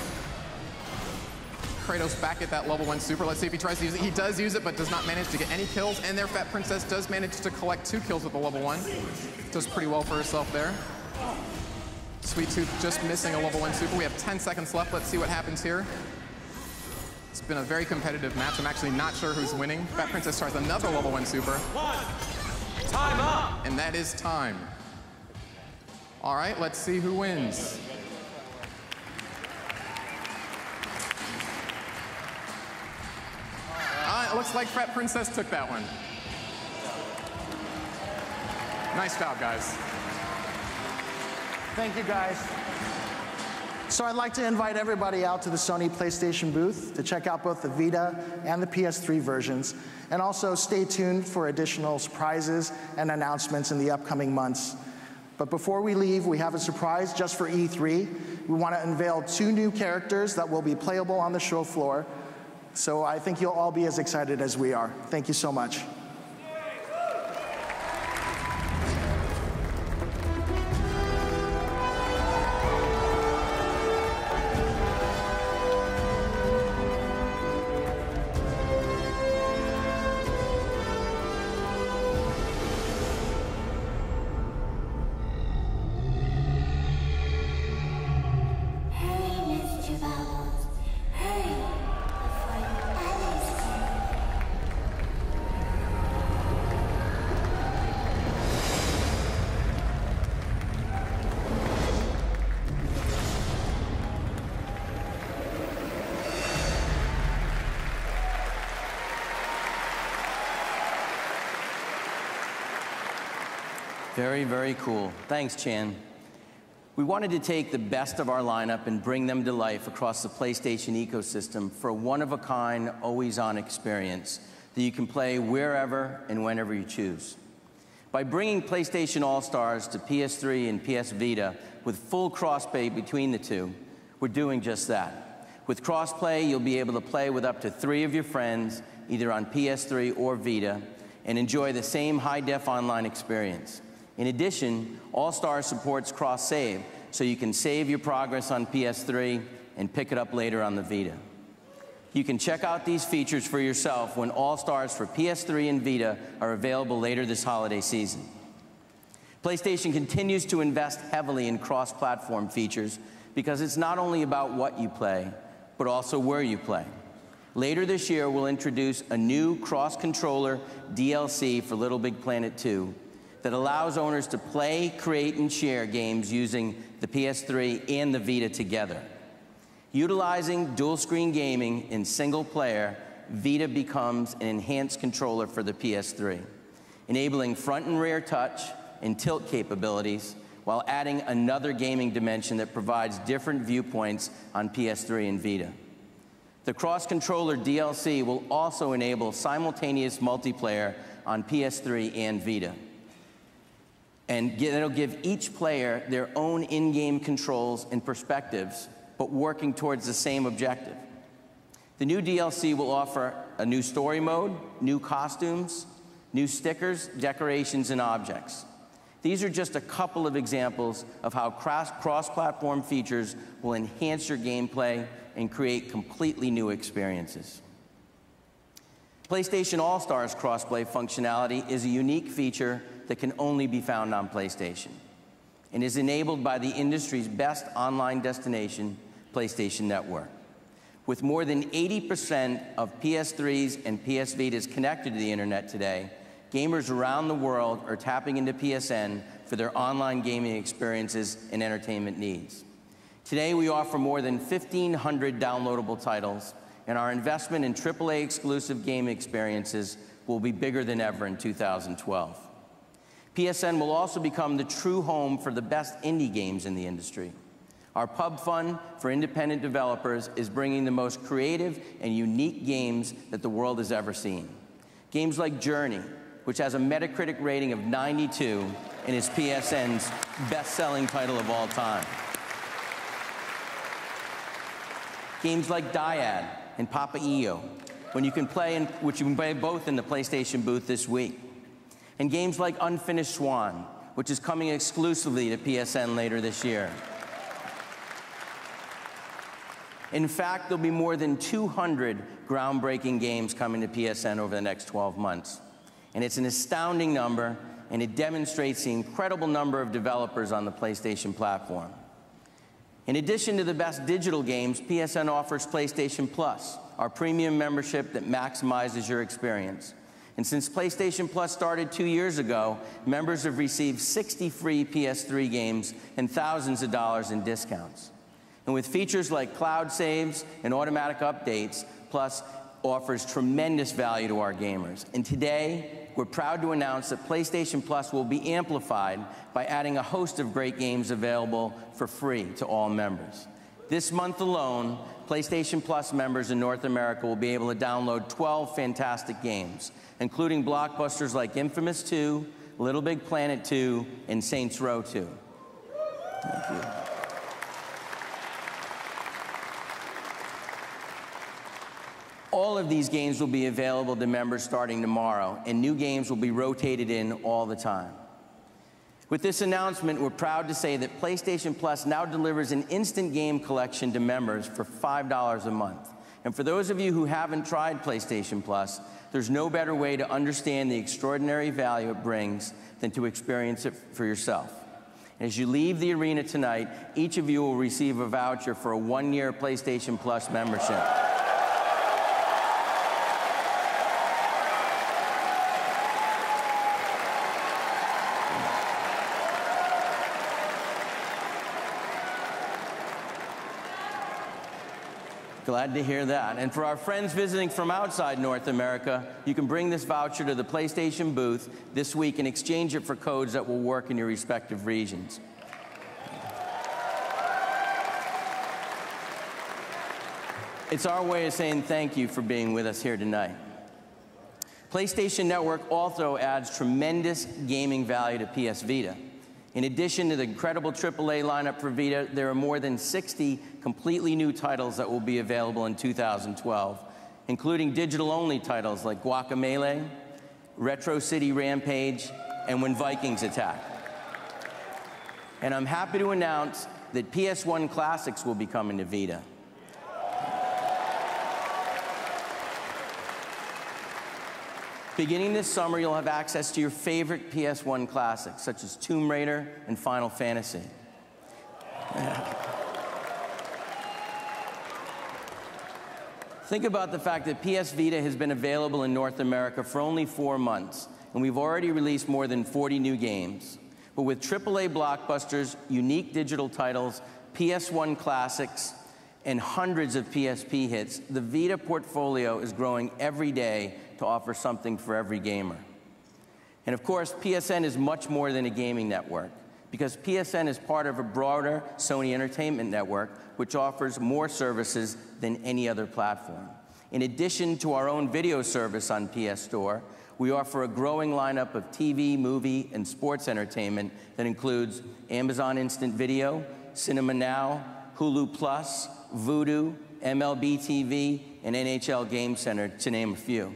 Kratos back at that level 1 super. Let's see if he tries to use it. He does use it, but does not manage to get any kills. And their Fat Princess does manage to collect 2 kills with the level 1. Does pretty well for herself there. Sweet Tooth just missing a level 1 super. We have 10 seconds left. Let's see what happens here. It's been a very competitive match. I'm actually not sure who's winning. Fat Princess tries another level 1 super. Time up! And that is time. All right, let's see who wins. It looks like Fat Princess took that one. Nice job, guys. Thank you, guys. So I'd like to invite everybody out to the Sony PlayStation booth to check out both the Vita and the PS3 versions, and also stay tuned for additional surprises and announcements in the upcoming months. But before we leave, we have a surprise just for E3. We want to unveil 2 new characters that will be playable on the show floor. So I think you'll all be as excited as we are. Thank you so much. Very, very cool. Thanks, Chan. We wanted to take the best of our lineup and bring them to life across the PlayStation ecosystem for a one-of-a-kind, always-on experience that you can play wherever and whenever you choose. By bringing PlayStation All-Stars to PS3 and PS Vita with full crossplay between the two, we're doing just that. With crossplay, you'll be able to play with up to 3 of your friends, either on PS3 or Vita, and enjoy the same high-def online experience. In addition, All-Stars supports cross-save, so you can save your progress on PS3 and pick it up later on the Vita. You can check out these features for yourself when All-Stars for PS3 and Vita are available later this holiday season. PlayStation continues to invest heavily in cross-platform features because it's not only about what you play, but also where you play. Later this year, we'll introduce a new cross-controller DLC for Little Big Planet 2 that allows owners to play, create, and share games using the PS3 and the Vita together. Utilizing dual-screen gaming in single-player, Vita becomes an enhanced controller for the PS3, enabling front and rear touch and tilt capabilities while adding another gaming dimension that provides different viewpoints on PS3 and Vita. The cross-controller DLC will also enable simultaneous multiplayer on PS3 and Vita. And it'll give each player their own in-game controls and perspectives, but working towards the same objective. The new DLC will offer a new story mode, new costumes, new stickers, decorations, and objects. These are just a couple of examples of how cross-platform features will enhance your gameplay and create completely new experiences. PlayStation All-Stars crossplay functionality is a unique feature that can only be found on PlayStation and is enabled by the industry's best online destination, PlayStation Network. With more than 80% of PS3s and PS Vitas connected to the internet today, gamers around the world are tapping into PSN for their online gaming experiences and entertainment needs. Today, we offer more than 1,500 downloadable titles, and our investment in AAA exclusive game experiences will be bigger than ever in 2012. PSN will also become the true home for the best indie games in the industry. Our Pub Fund for independent developers is bringing the most creative and unique games that the world has ever seen. Games like Journey, which has a Metacritic rating of 92 and is PSN's best-selling title of all time. Games like Dyad and Papa EO, which you can play both in the PlayStation booth this week. And games like Unfinished Swan, which is coming exclusively to PSN later this year. In fact, there'll be more than 200 groundbreaking games coming to PSN over the next 12 months. And it's an astounding number, and it demonstrates the incredible number of developers on the PlayStation platform. In addition to the best digital games, PSN offers PlayStation Plus, our premium membership that maximizes your experience. And since PlayStation Plus started 2 years ago, members have received 60 free PS3 games and thousands of dollars in discounts. And with features like cloud saves and automatic updates, Plus offers tremendous value to our gamers. And today, we're proud to announce that PlayStation Plus will be amplified by adding a host of great games available for free to all members. This month alone, PlayStation Plus members in North America will be able to download 12 fantastic games, including blockbusters like Infamous 2, Little Big Planet 2, and Saints Row 2. Thank you. All of these games will be available to members starting tomorrow, and new games will be rotated in all the time. With this announcement, we're proud to say that PlayStation Plus now delivers an instant game collection to members for $5 a month. And for those of you who haven't tried PlayStation Plus, there's no better way to understand the extraordinary value it brings than to experience it for yourself. As you leave the arena tonight, each of you will receive a voucher for a one-year PlayStation Plus membership. Glad to hear that. And for our friends visiting from outside North America, you can bring this voucher to the PlayStation booth this week and exchange it for codes that will work in your respective regions. It's our way of saying thank you for being with us here tonight. PlayStation Network also adds tremendous gaming value to PS Vita. In addition to the incredible AAA lineup for Vita, there are more than 60 completely new titles that will be available in 2012, including digital-only titles like Guacamelee, Retro City Rampage, and When Vikings Attack. And I'm happy to announce that PS1 Classics will be coming to Vita. Beginning this summer, you'll have access to your favorite PS1 classics, such as Tomb Raider and Final Fantasy. Think about the fact that PS Vita has been available in North America for only 4 months, and we've already released more than 40 new games. But with AAA blockbusters, unique digital titles, PS1 classics, and hundreds of PSP hits, the Vita portfolio is growing every day to offer something for every gamer. And of course, PSN is much more than a gaming network, because PSN is part of a broader Sony entertainment network, which offers more services than any other platform. In addition to our own video service on PS Store, we offer a growing lineup of TV, movie, and sports entertainment that includes Amazon Instant Video, Cinema Now, Hulu Plus, Vudu, MLB TV, and NHL Game Center, to name a few.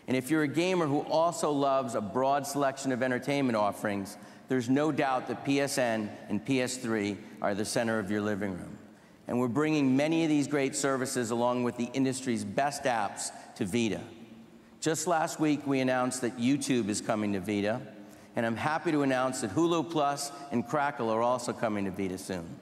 And if you're a gamer who also loves a broad selection of entertainment offerings, there's no doubt that PSN and PS3 are the center of your living room. And we're bringing many of these great services along with the industry's best apps to Vita. Just last week, we announced that YouTube is coming to Vita, and I'm happy to announce that Hulu Plus and Crackle are also coming to Vita soon.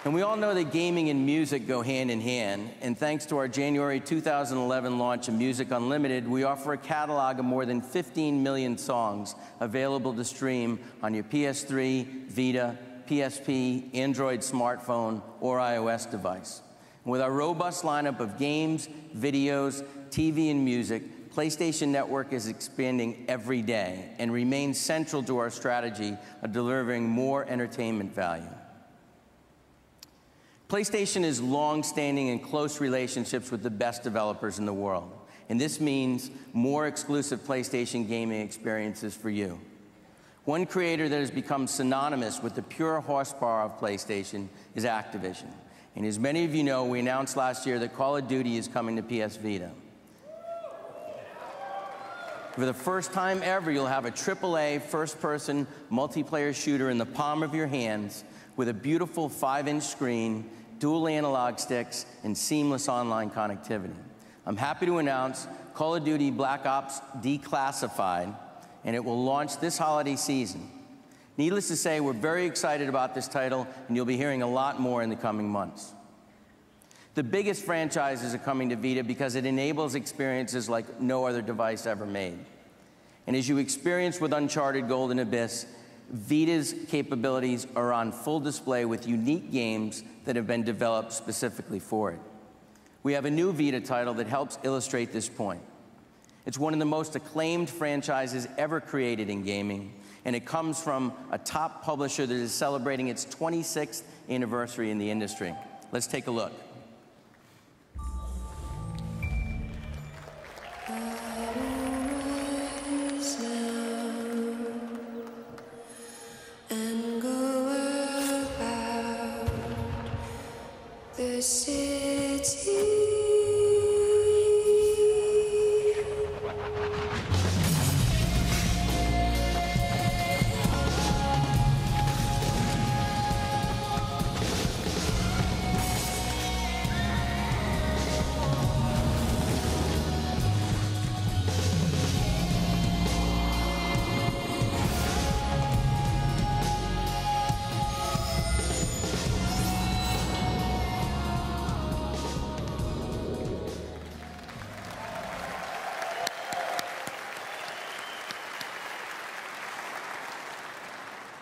And we all know that gaming and music go hand in hand, and thanks to our January 2011 launch of Music Unlimited, we offer a catalog of more than 15 million songs available to stream on your PS3, Vita, PSP, Android smartphone, or iOS device. And with our robust lineup of games, videos, TV, and music, PlayStation Network is expanding every day and remains central to our strategy of delivering more entertainment value. PlayStation has long-standing and close relationships with the best developers in the world, and this means more exclusive PlayStation gaming experiences for you. One creator that has become synonymous with the pure horsepower of PlayStation is Activision. And as many of you know, we announced last year that Call of Duty is coming to PS Vita. For the first time ever, you'll have a AAA first-person multiplayer shooter in the palm of your hands with a beautiful 5-inch screen, dual analog sticks, and seamless online connectivity. I'm happy to announce Call of Duty Black Ops Declassified, and it will launch this holiday season. Needless to say, we're very excited about this title, and you'll be hearing a lot more in the coming months. The biggest franchises are coming to Vita because it enables experiences like no other device ever made. And as you experienced with Uncharted Golden Abyss, Vita's capabilities are on full display with unique games that have been developed specifically for it. We have a new Vita title that helps illustrate this point. It's one of the most acclaimed franchises ever created in gaming, and it comes from a top publisher that is celebrating its 26th anniversary in the industry. Let's take a look.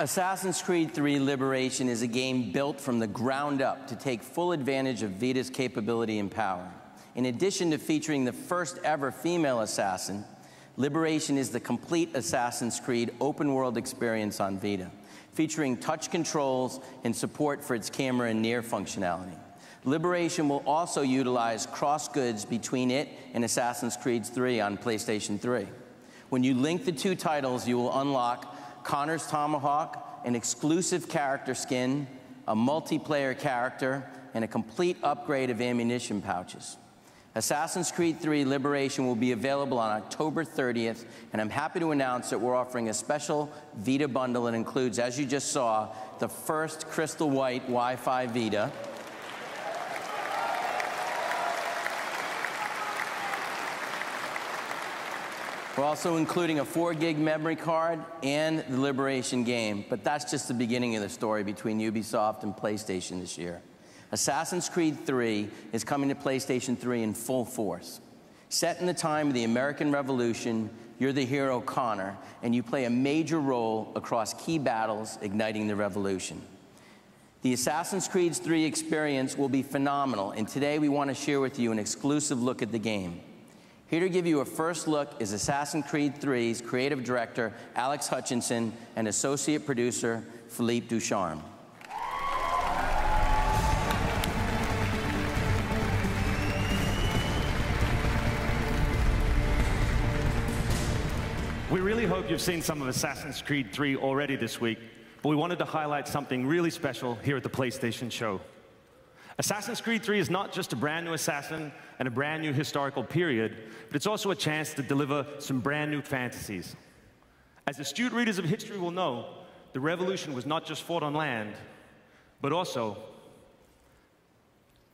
Assassin's Creed III Liberation is a game built from the ground up to take full advantage of Vita's capability and power. In addition to featuring the first ever female assassin, Liberation is the complete Assassin's Creed open-world experience on Vita, featuring touch controls and support for its camera and near functionality. Liberation will also utilize cross-goods between it and Assassin's Creed III on PlayStation 3. When you link the two titles, you will unlock Connor's Tomahawk, an exclusive character skin, a multiplayer character, and a complete upgrade of ammunition pouches. Assassin's Creed III Liberation will be available on October 30th, and I'm happy to announce that we're offering a special Vita bundle that includes, as you just saw, the first crystal white Wi-Fi Vita, we're also including a 4-gig memory card and the Liberation game, but that's just the beginning of the story between Ubisoft and PlayStation this year. Assassin's Creed III is coming to PlayStation 3 in full force. Set in the time of the American Revolution, you're the hero Connor, and you play a major role across key battles igniting the revolution. The Assassin's Creed III experience will be phenomenal, and today we want to share with you an exclusive look at the game. Here to give you a first look is Assassin's Creed III's creative director, Alex Hutchinson, and associate producer, Philippe Ducharme. We really hope you've seen some of Assassin's Creed III already this week, but we wanted to highlight something really special here at the PlayStation show. Assassin's Creed III is not just a brand new assassin and a brand new historical period, but it's also a chance to deliver some brand new fantasies. As astute readers of history will know, the revolution was not just fought on land, but also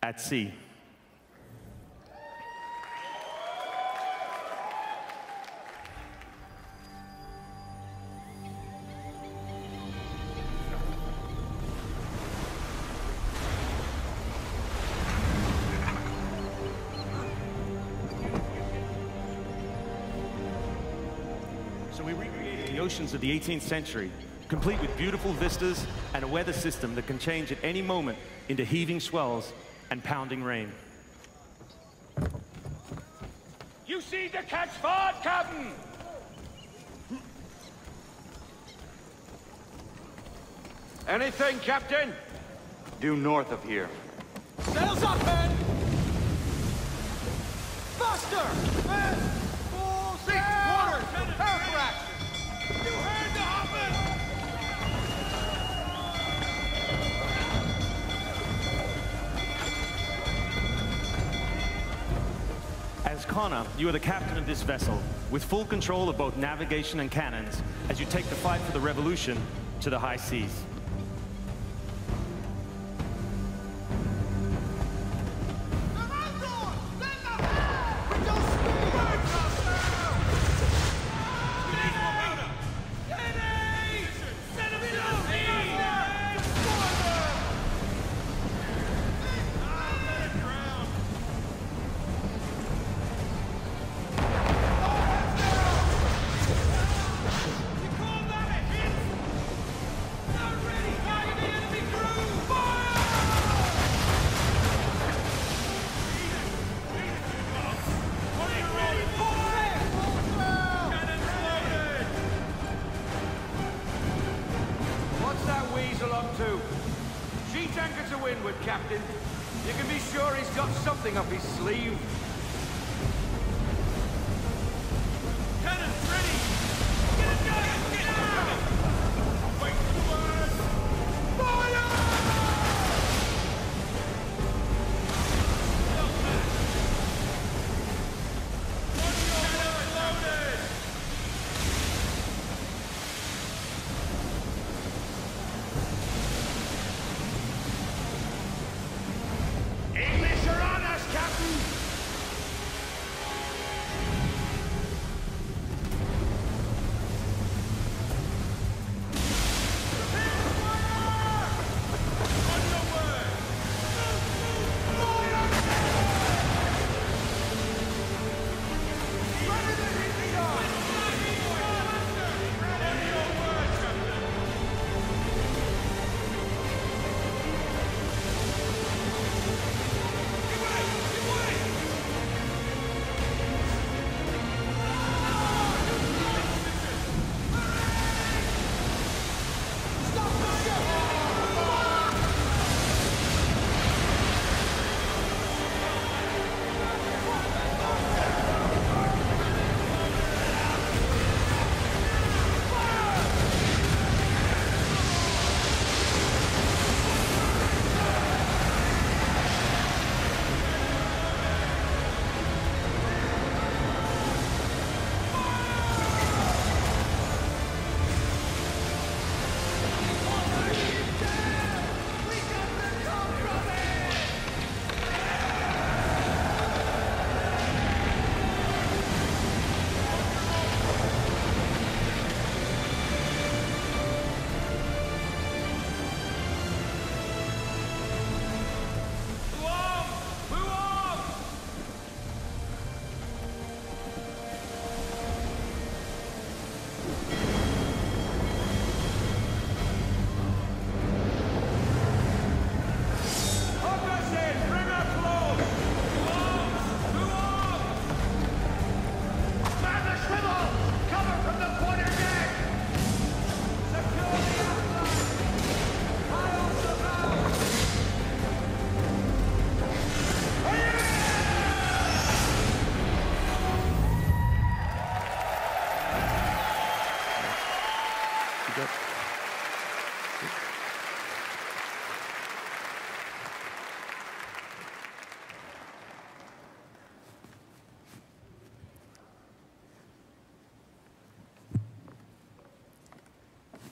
at sea. So we recreated the oceans of the 18th century, complete with beautiful vistas and a weather system that can change at any moment into heaving swells and pounding rain. You see to catch ford, Captain! Anything, Captain? Due north of here. Sails up, men! Faster! Men! Full sail! Water! Prepare for action! You heard the hoppin'! As Connor, you are the captain of this vessel, with full control of both navigation and cannons, as you take the fight for the Revolution to the high seas. Captain. You can be sure he's got something up his sleeve. Cannons ready! Get it done! Get out! Wait for the word! Fire! Loaded! English are on us, Captain!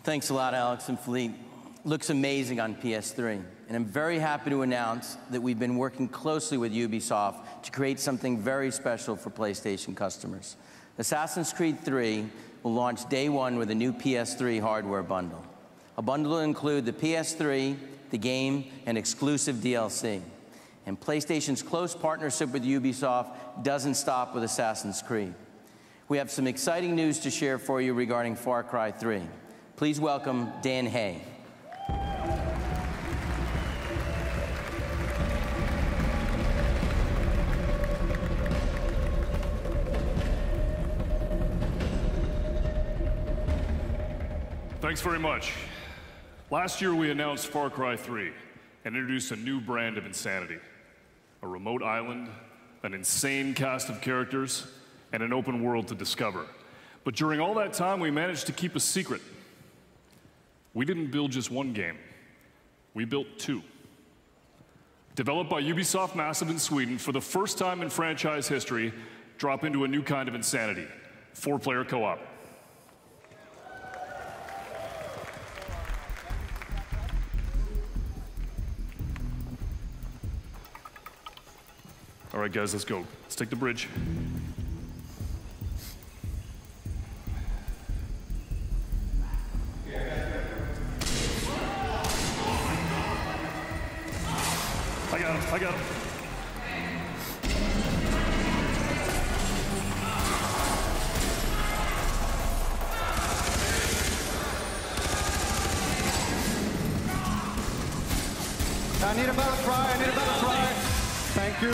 Thanks a lot, Alex and Fleet. Looks amazing on PS3. And I'm very happy to announce that we've been working closely with Ubisoft to create something very special for PlayStation customers. Assassin's Creed 3 will launch day one with a new PS3 hardware bundle. A bundle will include the PS3, the game, and exclusive DLC. And PlayStation's close partnership with Ubisoft doesn't stop with Assassin's Creed. We have some exciting news to share for you regarding Far Cry 3. Please welcome Dan Hay. Thanks very much. Last year we announced Far Cry 3 and introduced a new brand of insanity. A remote island, an insane cast of characters, and an open world to discover. But during all that time we managed to keep a secret. We didn't build just one game. We built two. Developed by Ubisoft Massive in Sweden for the first time in franchise history, drop into a new kind of insanity, 4-player co-op. All right, guys, let's go. Let's take the bridge. I got him, I got him. I need a battle cry, I need a battle cry. Thank you.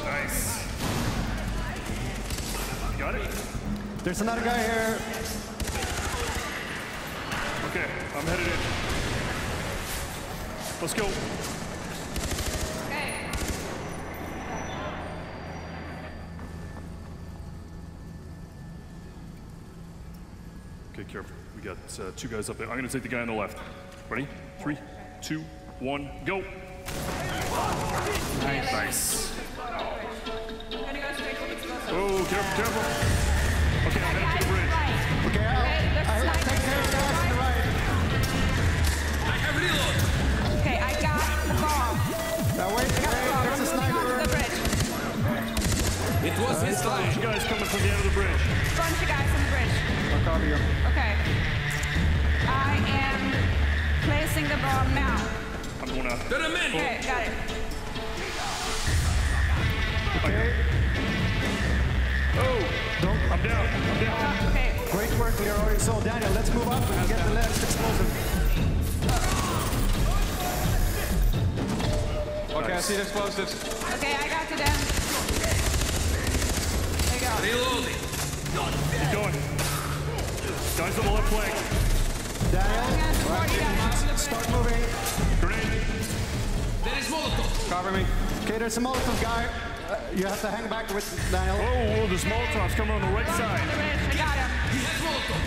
Nice. Got it? There's another guy here. Okay, I'm headed in. Let's go. Okay, careful. We got 2 guys up there. I'm gonna take the guy on the left. Ready? 3, 2, 1, go. Nice. Oh, careful, careful. Okay, I'm headed to the bridge. Okay, I take care of the guys on the right. I have reload. Okay, I got the bomb. Now wait, there's a sniper. The bridge. It was his time. Bunch of guys coming from the end of the bridge. Bunch of guys on the bridge. I'll cover you. Okay. I am placing the bomb now. I'm going out. Okay, got it. Okay. Oh, no, I'm down. I'm down. Okay. Great work, Leroy. So, Daniel, let's move up and get the last explosive. Okay, I see the explosives. Okay, I got to them. There you go. Reloading. Keep going. Guys on the left flank. Daniel, start moving. Grenade. There is Molotov. Cover me. Okay, there's a Molotov guy. You have to hang back with Daniel. Oh, there's Molotovs coming on the right side. I got him. He has Molotov.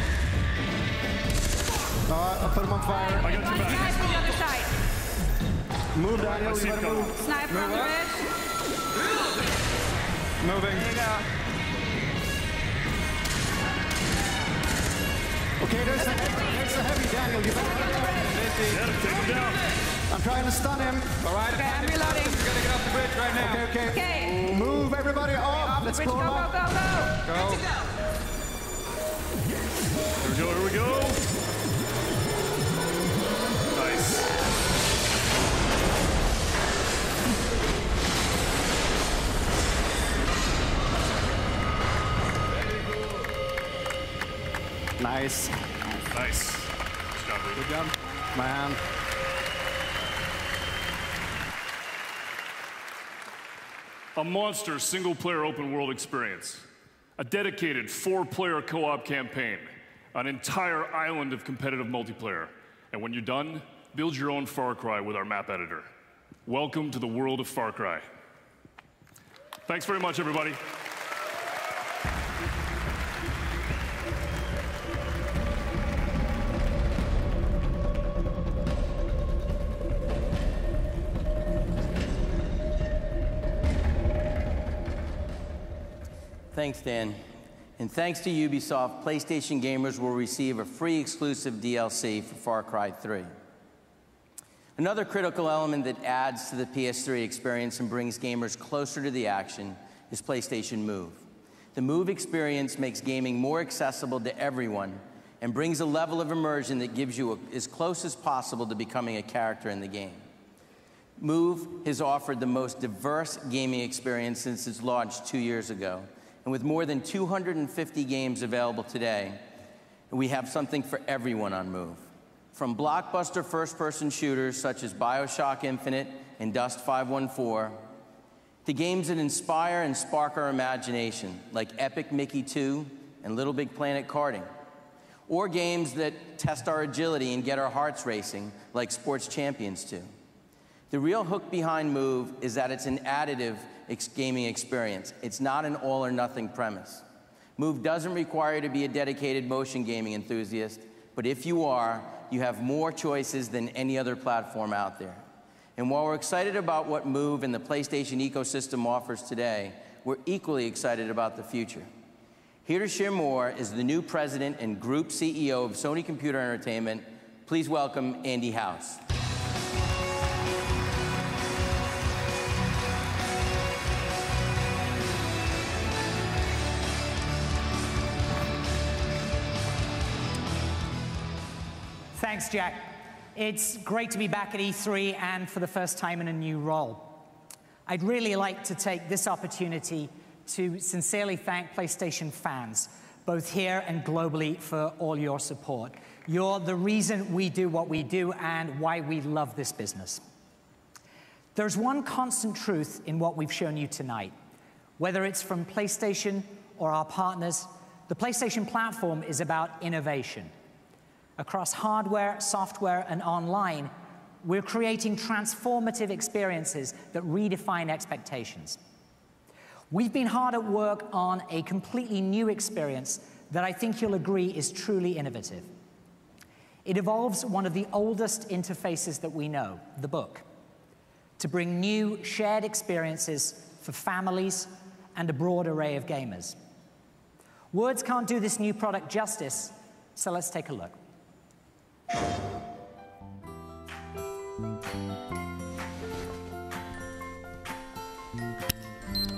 I'll put him on fire. I got your back. Guys from the other side. Move, Daniel. I see You him gotta coming. move. Sniper on the bridge. Moving. There you go. Okay, there's a heavy, Daniel. You better get him. Yeah, take him down. I'm trying to stun him. All right. Okay, I'm reloading. We're gonna get off the bridge right now. Okay. Okay. Move everybody off. Let's Bridge, blow go, him go, up. go, go. Go. Here we go, here we go. Nice. Nice. Nice. Good job, man. A monster single-player open-world experience. A dedicated 4-player co-op campaign. An entire island of competitive multiplayer. And when you're done, build your own Far Cry with our map editor. Welcome to the world of Far Cry. Thanks very much, everybody. Thanks, Dan. And thanks to Ubisoft, PlayStation gamers will receive a free exclusive DLC for Far Cry 3. Another critical element that adds to the PS3 experience and brings gamers closer to the action is PlayStation Move. The Move experience makes gaming more accessible to everyone and brings a level of immersion that gives you as close as possible to becoming a character in the game. Move has offered the most diverse gaming experience since its launch 2 years ago. And with more than 250 games available today, we have something for everyone on Move. From blockbuster first-person shooters such as BioShock Infinite and Dust 514, to games that inspire and spark our imagination, like Epic Mickey 2 and Little Big Planet Karting, or games that test our agility and get our hearts racing, like Sports Champions 2. The real hook behind Move is that it's an additive gaming experience. It's not an all-or-nothing premise. Move doesn't require you to be a dedicated motion gaming enthusiast, But if you are, you have more choices than any other platform out there. And while we're excited about what Move and the PlayStation ecosystem offers today, we're equally excited about the future. Here to share more is the new president and group CEO of Sony Computer Entertainment. Please welcome Andy House. Thanks, Jack. It's great to be back at E3 and for the first time in a new role. I'd really like to take this opportunity to sincerely thank PlayStation fans, both here and globally, for all your support. You're the reason we do what we do and why we love this business. There's one constant truth in what we've shown you tonight. Whether it's from PlayStation or our partners, the PlayStation platform is about innovation. Across hardware, software, and online, we're creating transformative experiences that redefine expectations. We've been hard at work on a completely new experience that I think you'll agree is truly innovative. It evolves one of the oldest interfaces that we know, the book, to bring new shared experiences for families and a broad array of gamers. Words can't do this new product justice, so let's take a look.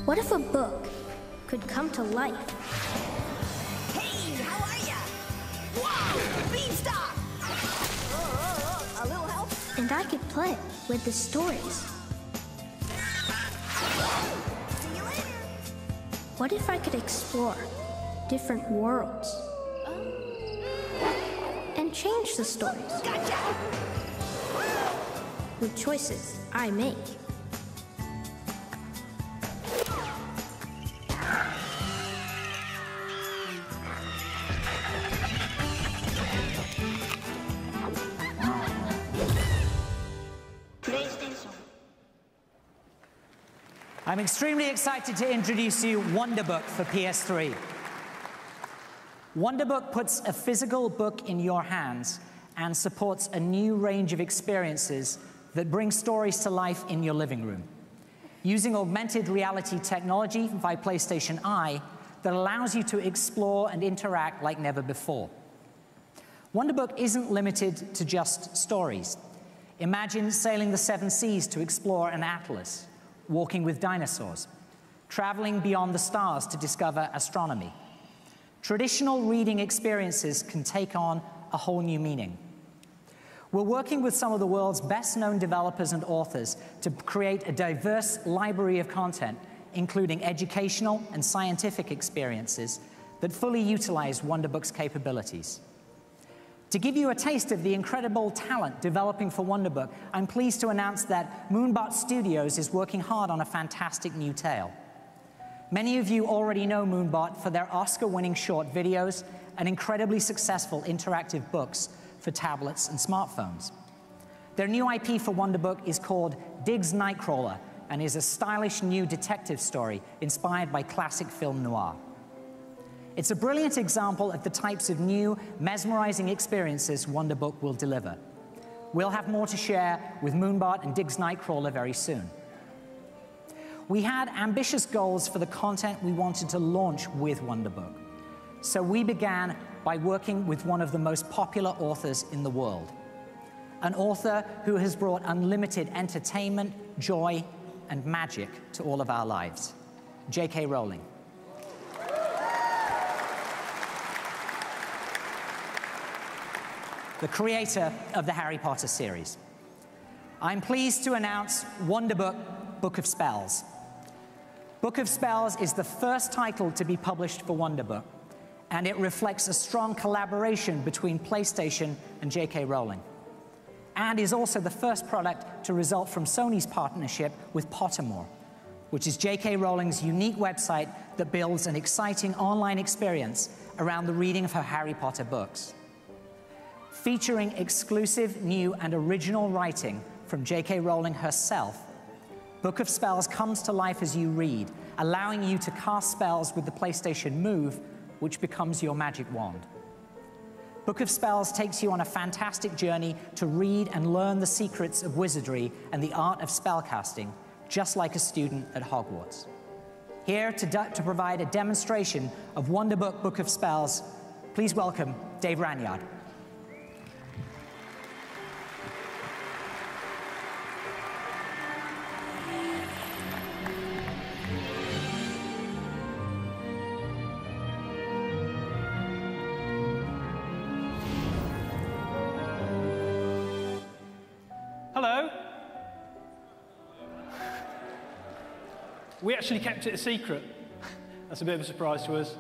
What if a book could come to life? Hey, how are ya? Whoa, beanstalk! A little help? And I could play with the stories. See you later. What if I could explore different worlds? And change the stories. Gotcha! With choices I make. I'm extremely excited to introduce you Wonderbook for PS3. Wonderbook puts a physical book in your hands and supports a new range of experiences that bring stories to life in your living room. Using augmented reality technology by PlayStation Eye that allows you to explore and interact like never before. Wonderbook isn't limited to just stories. Imagine sailing the 7 seas to explore an atlas, walking with dinosaurs, traveling beyond the stars to discover astronomy. Traditional reading experiences can take on a whole new meaning. We're working with some of the world's best-known developers and authors to create a diverse library of content, including educational and scientific experiences that fully utilize Wonderbook's capabilities. To give you a taste of the incredible talent developing for Wonderbook, I'm pleased to announce that Moonbot Studios is working hard on a fantastic new tale. Many of you already know Moonbot for their Oscar-winning short videos and incredibly successful interactive books for tablets and smartphones. Their new IP for Wonderbook is called Diggs Nightcrawler and is a stylish new detective story inspired by classic film noir. It's a brilliant example of the types of new, mesmerizing experiences Wonderbook will deliver. We'll have more to share with Moonbot and Diggs Nightcrawler very soon. We had ambitious goals for the content we wanted to launch with Wonderbook. So we began by working with one of the most popular authors in the world, an author who has brought unlimited entertainment, joy, and magic to all of our lives, J.K. Rowling. The creator of the Harry Potter series. I'm pleased to announce Wonderbook, Book of Spells. Book of Spells is the first title to be published for Wonderbook, and it reflects a strong collaboration between PlayStation and J.K. Rowling, and is also the first product to result from Sony's partnership with Pottermore, which is J.K. Rowling's unique website that builds an exciting online experience around the reading of her Harry Potter books. Featuring exclusive, new, and original writing from J.K. Rowling herself, Book of Spells comes to life as you read, allowing you to cast spells with the PlayStation Move, which becomes your magic wand. Book of Spells takes you on a fantastic journey to read and learn the secrets of wizardry and the art of spellcasting, just like a student at Hogwarts. Here to provide a demonstration of Wonderbook Book of Spells, please welcome Dave Ranyard. Hello. We actually kept it a secret. That's a bit of a surprise to us.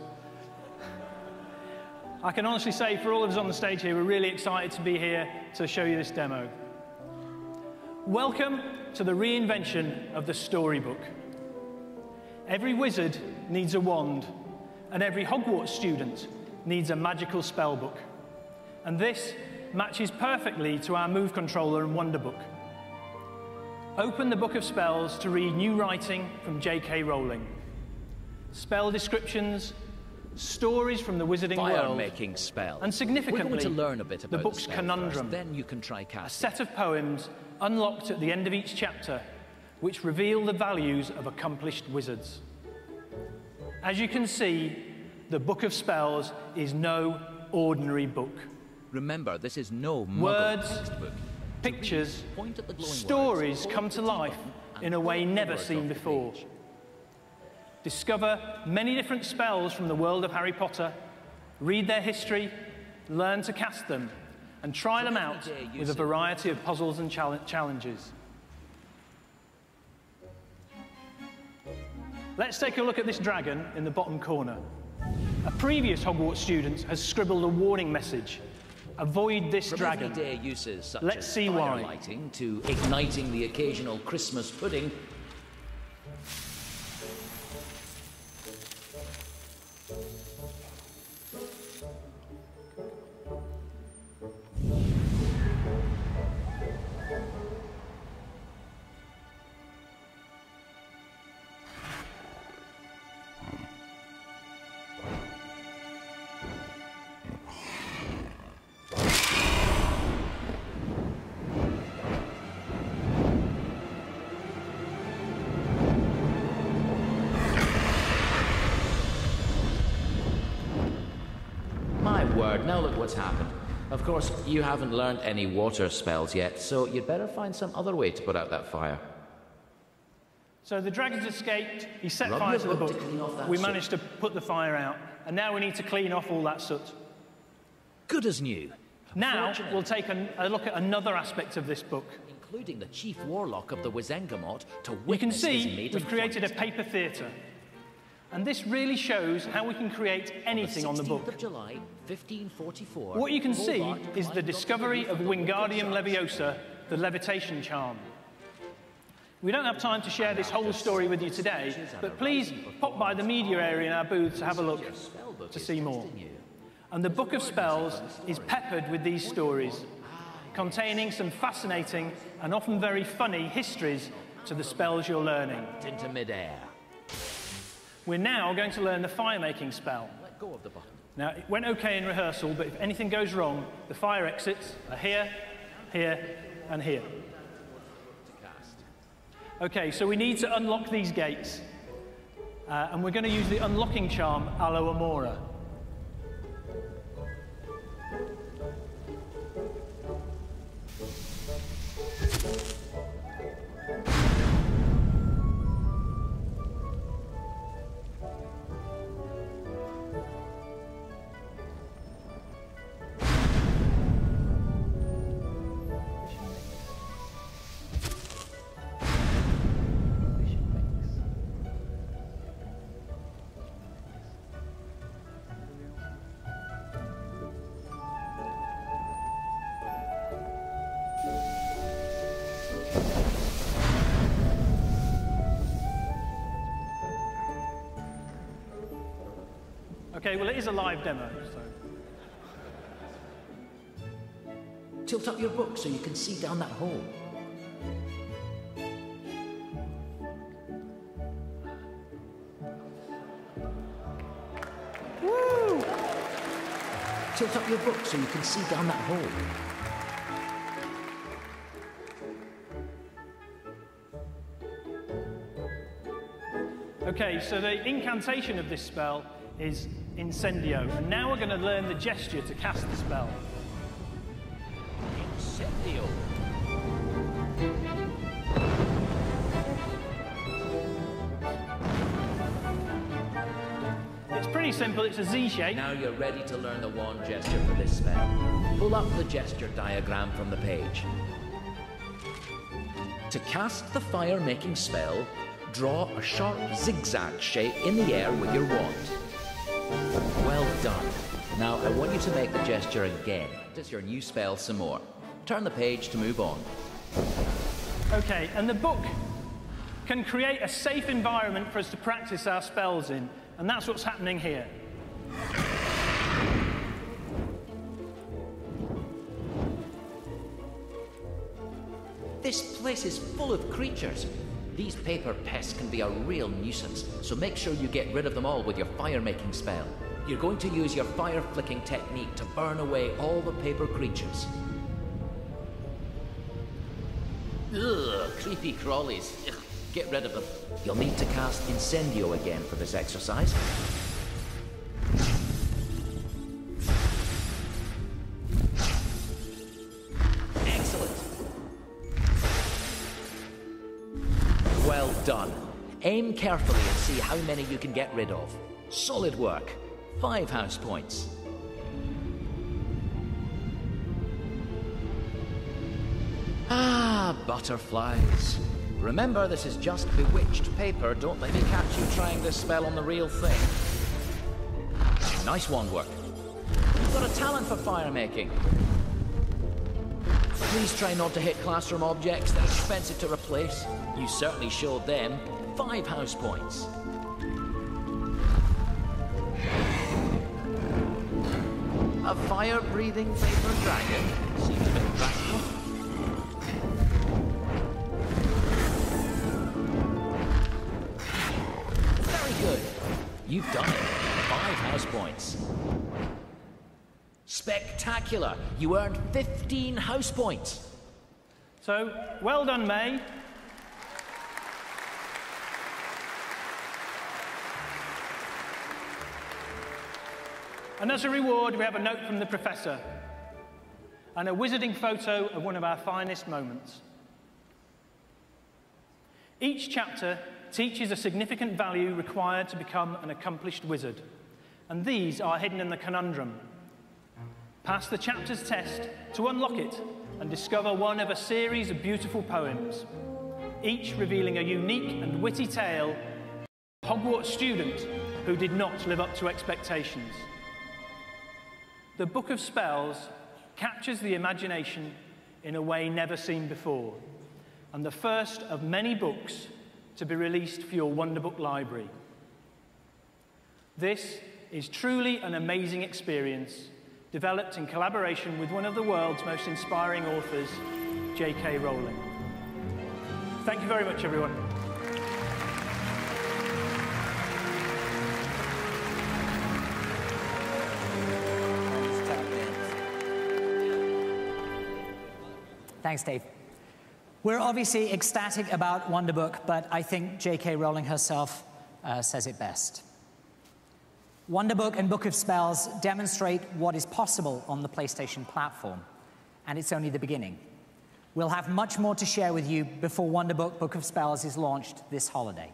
I can honestly say for all of us on the stage here, we're really excited to be here to show you this demo. Welcome to the reinvention of the storybook. Every wizard needs a wand, and every Hogwarts student needs a magical spell book. And this matches perfectly to our Move Controller and Wonderbook. Open the Book of Spells to read new writing from J.K. Rowling. Spell descriptions, stories from the wizarding world, fire-making spell. And significantly, we're going to learn a bit about the book's spell conundrum. First, then you can try casting. A set of poems unlocked at the end of each chapter, which reveal the values of accomplished wizards. As you can see, the Book of Spells is no ordinary book. Remember, this is no Muggle words, textbook. pictures, stories come to life in a way never seen before. Discover many different spells from the world of Harry Potter, read their history, learn to cast them, and try them out with a variety of puzzles and challenges. Let's take a look at this dragon in the bottom corner. A previous Hogwarts student has scribbled a warning message. Avoid this dragon. From everyday uses such Let's as see why. firelighting to igniting the occasional Christmas pudding. Now look what's happened. Of course, you haven't learned any water spells yet, so you'd better find some other way to put out that fire. So the dragon's escaped, he set fire to the book, we managed to put the fire out, and now we need to clean off all that soot. Good as new. Now we'll take a look at another aspect of this book. Including the chief warlock of the Wizengamot to witness You can his see maiden we've created a paper theatre. And this really shows how we can create anything on the book. Of July, 1544, what you can see is the discovery of Wingardium Leviosa, the levitation charm. We don't have time to share this whole story with you today, but please pop by the media area in our booth to have a look to see more. And the Book of Spells is peppered with these stories, containing some fascinating and often very funny histories to the spells you're learning. Into midair. We're now going to learn the fire-making spell. Let go of the button. Now, it went okay in rehearsal, but if anything goes wrong, the fire exits are here, here, and here. Okay, so we need to unlock these gates. And we're going to use the unlocking charm, Alo Amora. Okay, well, it is a live demo, so. Tilt up your book so you can see down that hole. Woo! Tilt up your book so you can see down that hole. Okay, so the incantation of this spell is Incendio, and now we're going to learn the gesture to cast the spell. Incendio. It's pretty simple, it's a Z shape. Now you're ready to learn the wand gesture for this spell. Pull up the gesture diagram from the page. To cast the fire-making spell, draw a sharp zigzag shape in the air with your wand. Well done. Now I want you to make the gesture again. Practice your new spell some more. Turn the page to move on. Okay, and the book can create a safe environment for us to practice our spells in, and that's what's happening here. This place is full of creatures. These paper pests can be a real nuisance, so make sure you get rid of them all with your fire-making spell. You're going to use your fire-flicking technique to burn away all the paper creatures. Ugh, creepy crawlies. Ugh, get rid of them. You'll need to cast Incendio again for this exercise. Well done. Aim carefully and see how many you can get rid of. Solid work. 5 house points. Ah, butterflies. Remember, this is just bewitched paper. Don't let me catch you trying this spell on the real thing. Nice wand work. You've got a talent for fire making. Please try not to hit classroom objects. They're expensive to replace. You certainly showed them. 5 house points. A fire-breathing paper dragon? Seems a bit practical. Very good. You've done it. 5 house points. Spectacular. You earned 15 house points. So, well done, May. And as a reward, we have a note from the professor and a wizarding photo of one of our finest moments. Each chapter teaches a significant value required to become an accomplished wizard, and these are hidden in the conundrum. Pass the chapter's test to unlock it and discover one of a series of beautiful poems, each revealing a unique and witty tale of a Hogwarts student who did not live up to expectations. The Book of Spells captures the imagination in a way never seen before, and the first of many books to be released for your Wonderbook library. This is truly an amazing experience, developed in collaboration with one of the world's most inspiring authors, J.K. Rowling. Thank you very much, everyone. Thanks, Dave. We're obviously ecstatic about Wonderbook, but I think J.K. Rowling herself says it best. Wonderbook and Book of Spells demonstrate what is possible on the PlayStation platform, and it's only the beginning. We'll have much more to share with you before Wonderbook Book of Spells is launched this holiday.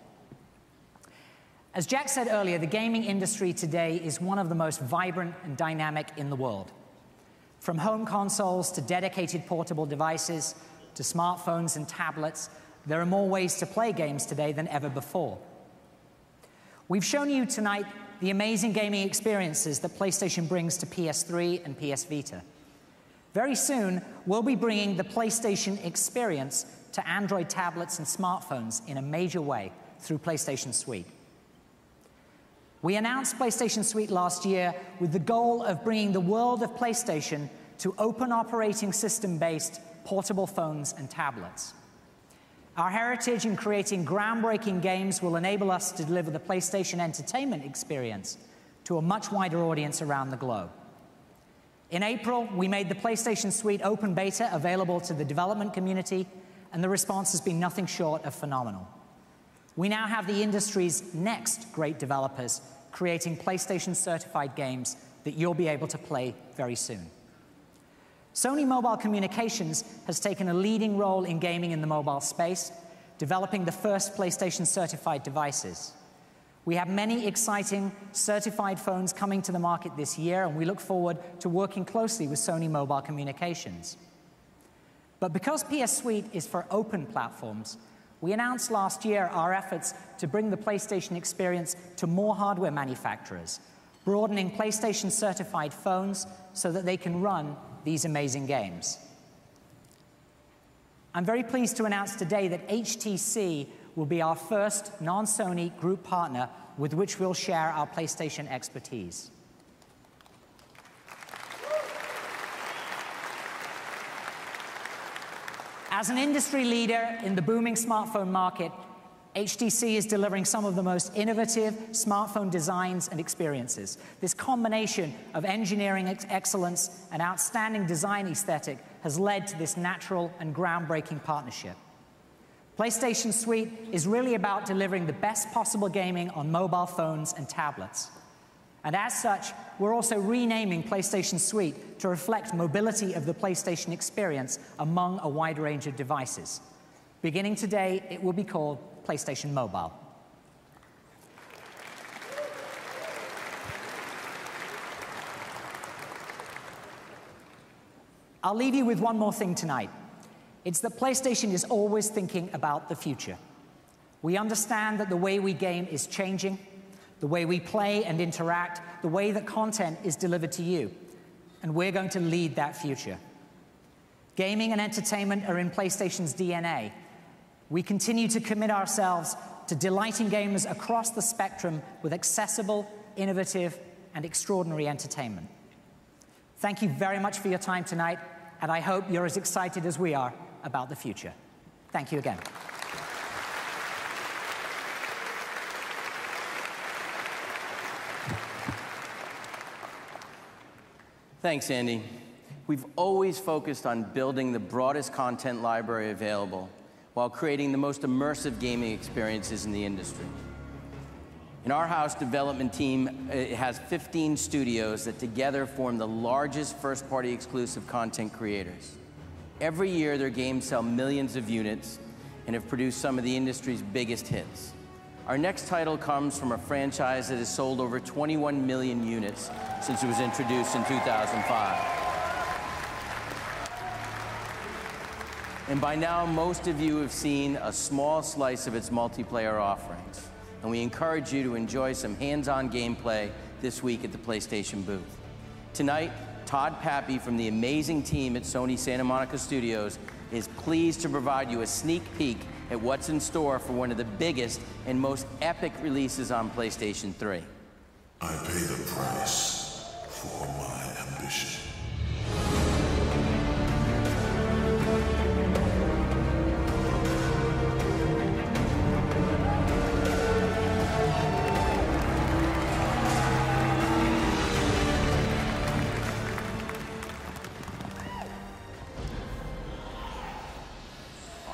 As Jack said earlier, the gaming industry today is one of the most vibrant and dynamic in the world. From home consoles to dedicated portable devices to smartphones and tablets, there are more ways to play games today than ever before. We've shown you tonight the amazing gaming experiences that PlayStation brings to PS3 and PS Vita. Very soon, we'll be bringing the PlayStation experience to Android tablets and smartphones in a major way through PlayStation Suite. We announced PlayStation Suite last year with the goal of bringing the world of PlayStation to open operating system-based portable phones and tablets. Our heritage in creating groundbreaking games will enable us to deliver the PlayStation entertainment experience to a much wider audience around the globe. In April, we made the PlayStation Suite open beta available to the development community, and the response has been nothing short of phenomenal. We now have the industry's next great developers creating PlayStation-certified games that you'll be able to play very soon. Sony Mobile Communications has taken a leading role in gaming in the mobile space, developing the first PlayStation-certified devices. We have many exciting certified phones coming to the market this year, and we look forward to working closely with Sony Mobile Communications. But because PS Suite is for open platforms, we announced last year our efforts to bring the PlayStation experience to more hardware manufacturers, broadening PlayStation-certified phones so that they can run these amazing games. I'm very pleased to announce today that HTC will be our first non-Sony group partner with which we'll share our PlayStation expertise. As an industry leader in the booming smartphone market, HTC is delivering some of the most innovative smartphone designs and experiences. This combination of engineering excellence and outstanding design aesthetic has led to this natural and groundbreaking partnership. PlayStation Suite is really about delivering the best possible gaming on mobile phones and tablets. And as such, we're also renaming PlayStation Suite to reflect mobility of the PlayStation experience among a wide range of devices. Beginning today, it will be called PlayStation Mobile. I'll leave you with one more thing tonight. It's that PlayStation is always thinking about the future. We understand that the way we game is changing, the way we play and interact, the way that content is delivered to you, and we're going to lead that future. Gaming and entertainment are in PlayStation's DNA. We continue to commit ourselves to delighting gamers across the spectrum with accessible, innovative, and extraordinary entertainment. Thank you very much for your time tonight, and I hope you're as excited as we are about the future. Thank you again. Thanks, Andy. We've always focused on building the broadest content library available while creating the most immersive gaming experiences in the industry. In our house development team, it has 15 studios that together form the largest first-party exclusive content creators. Every year, their games sell millions of units and have produced some of the industry's biggest hits. Our next title comes from a franchise that has sold over 21 million units since it was introduced in 2005. And by now, most of you have seen a small slice of its multiplayer offerings. And we encourage you to enjoy some hands-on gameplay this week at the PlayStation booth. Tonight, Todd Pappy from the amazing team at Sony Santa Monica Studios is pleased to provide you a sneak peek at what's in store for one of the biggest and most epic releases on PlayStation 3. I pay the price for my ambition.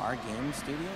Our game studios?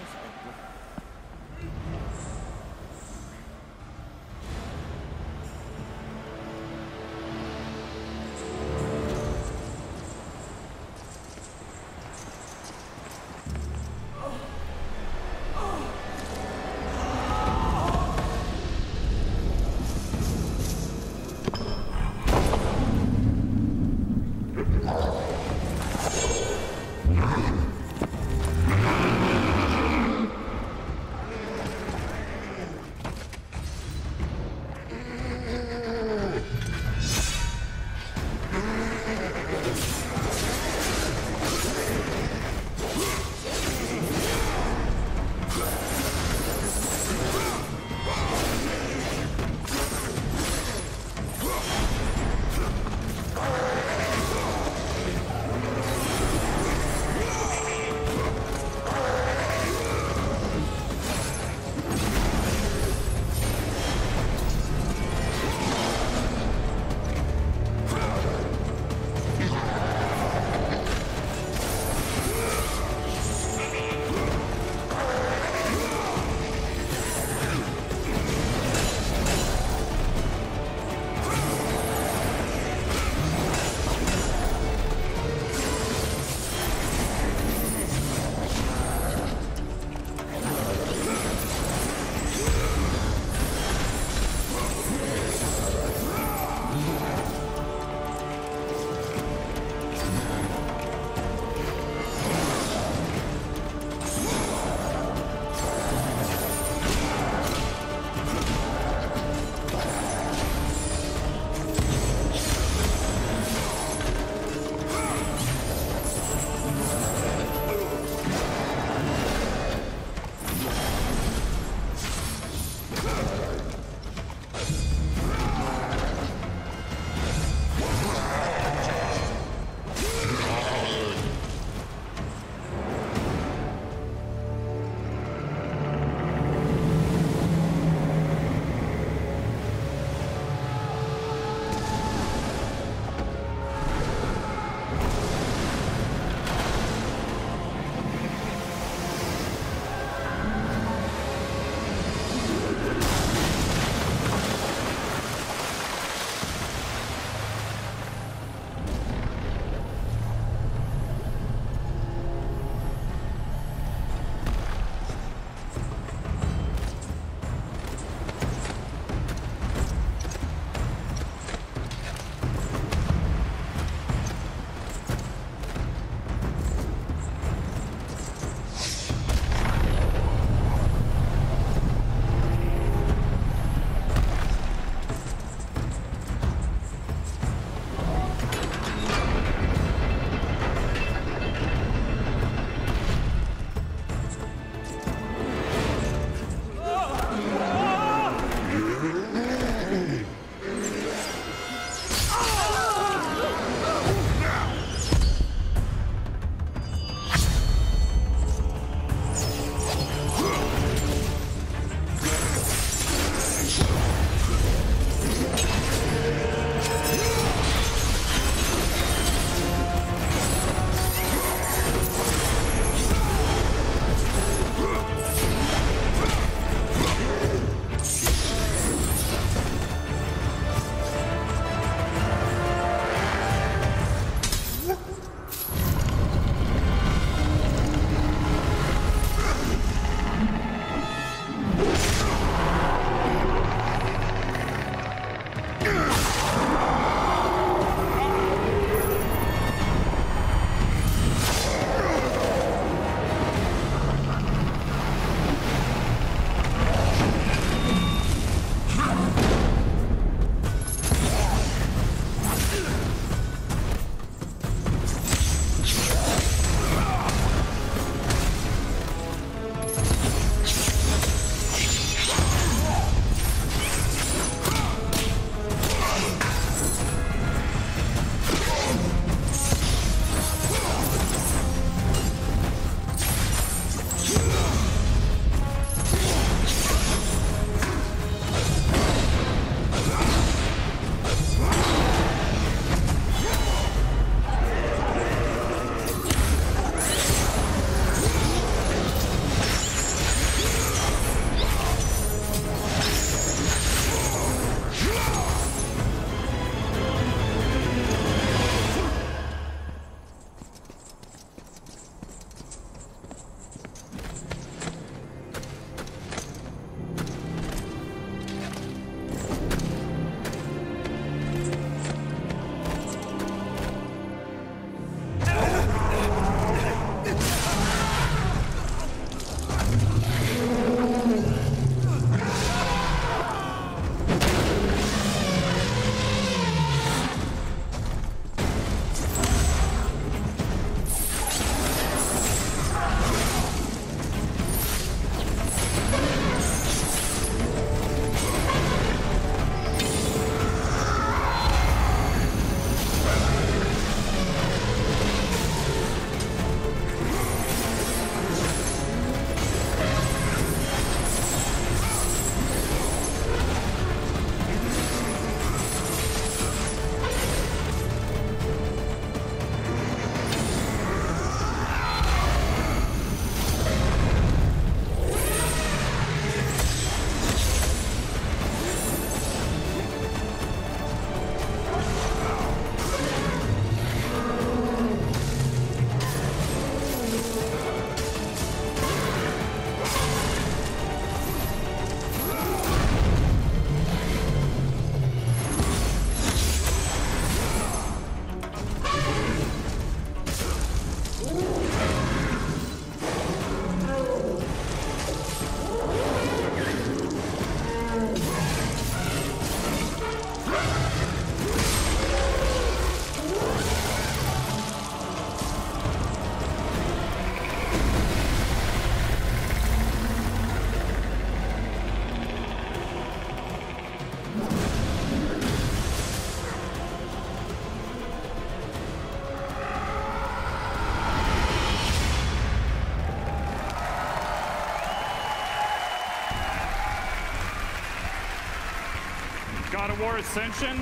God of War Ascension,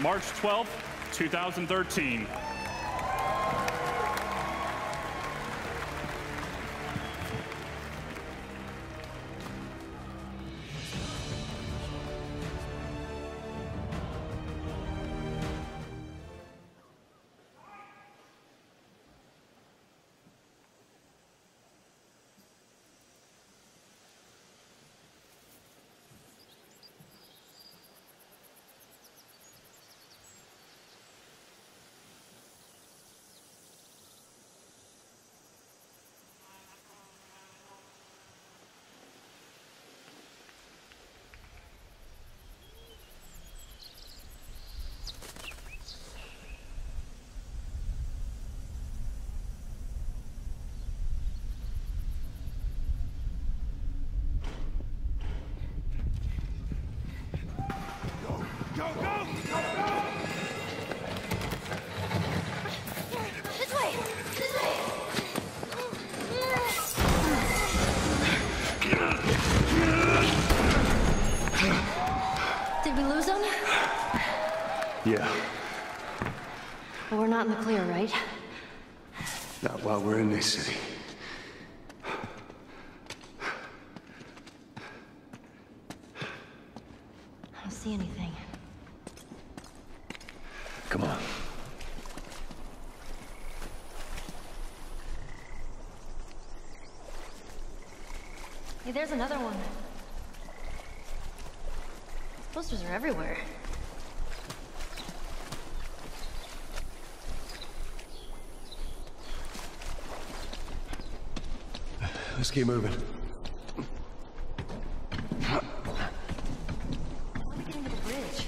March 12th, 2013. Go, go! Go, go! This way! This way! Did we lose them? Yeah, But we're not in the clear, right? not while we're in this city. I don't see anything. Come on. Hey, there's another one. These posters are everywhere. Let's keep moving. How are we getting to the bridge?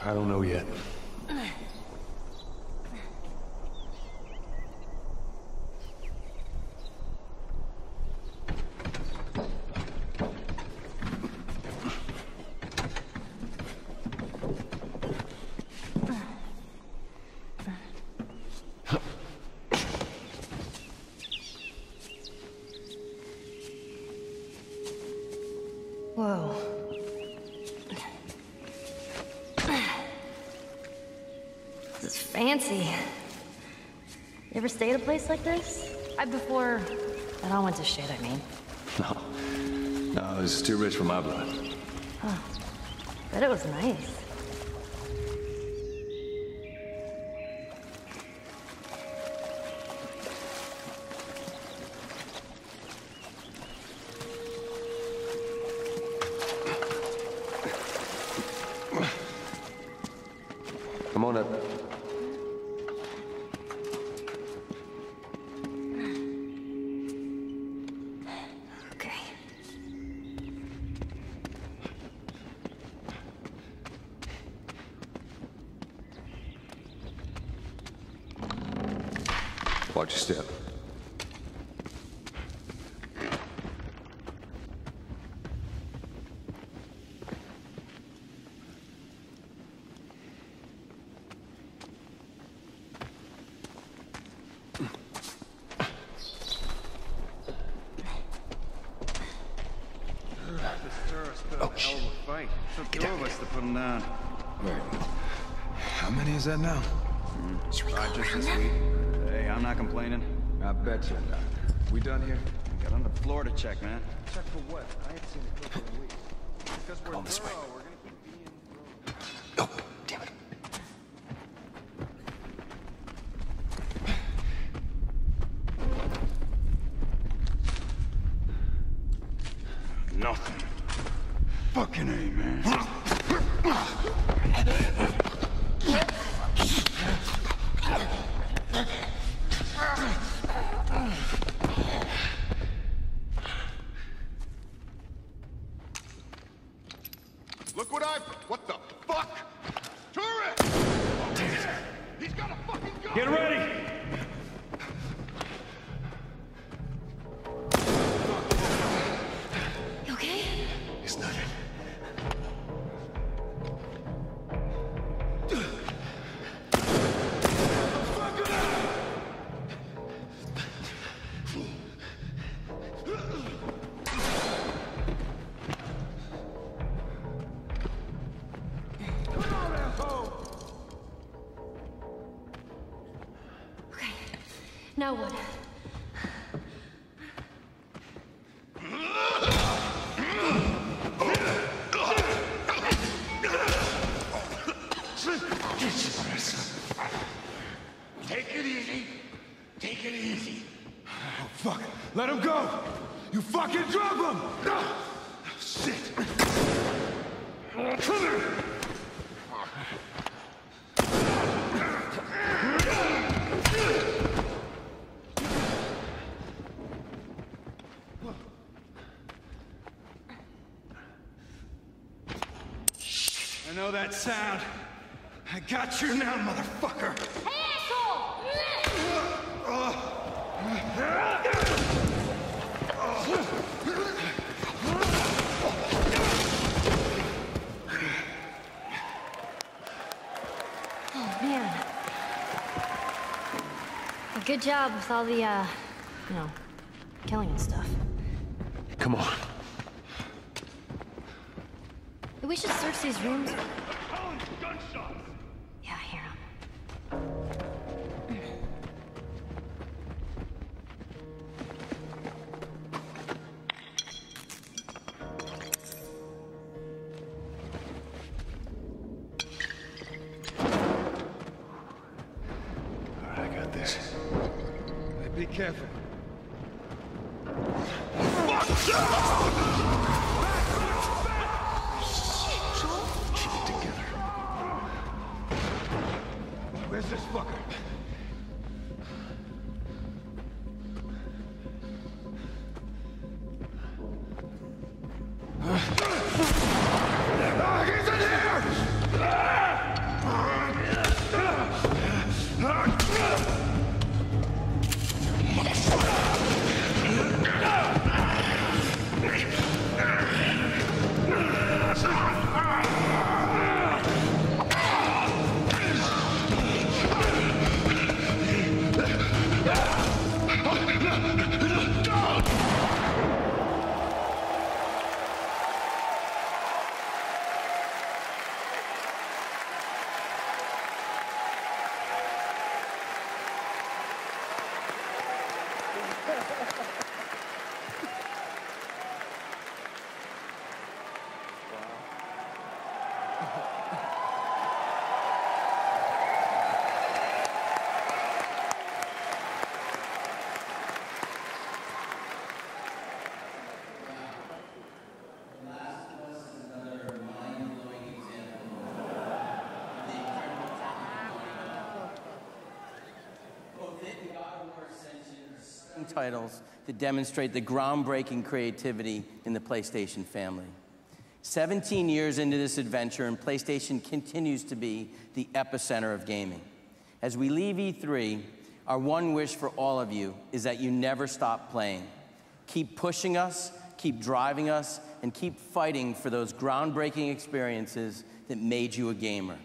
I don't know yet. Whoa. This is fancy. You ever stay at a place like this? Before that all went to shit, I mean. No, this is too rich for my blood. Huh. Bet it was nice. Come on up. Okay. Watch your step. Oh, shit. Hell of a fight. Took two of us to put him down. Wait. How many is that now? Just this week. Hey, I'm not complaining. I bet you're not. We done here? Got on the floor to check, man. Check for what? I ain't seen a clip in a week. Because we're Come on this way. thorough, we're gonna keep being Oh, damn it. nothing. Fucking A, man. Look what what the fuck? Tourist! He's got a fucking gun! Get ready! You okay? It's nothing. Now what? Take it easy. Take it easy. Oh, fuck. Let him go. You fucking drop him. No. Shit. Come here. I know that sound. I got you now, motherfucker. Oh, man. Good job with all the, you know, killing and stuff. Come on. We should search these rooms. Gunshots. Yeah, I hear 'em. All right, I got this. Hey, be careful. Where's this fucker? He's in here! Titles that demonstrate the groundbreaking creativity in the PlayStation family. 17 years into this adventure, and PlayStation continues to be the epicenter of gaming. As we leave E3, our one wish for all of you is that you never stop playing. Keep pushing us, keep driving us, and keep fighting for those groundbreaking experiences that made you a gamer.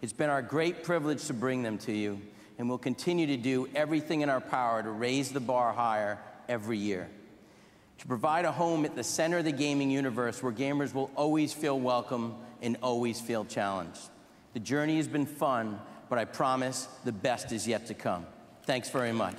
It's been our great privilege to bring them to you, and we'll continue to do everything in our power to raise the bar higher every year. To provide a home at the center of the gaming universe where gamers will always feel welcome and always feel challenged. The journey has been fun, but I promise the best is yet to come. Thanks very much.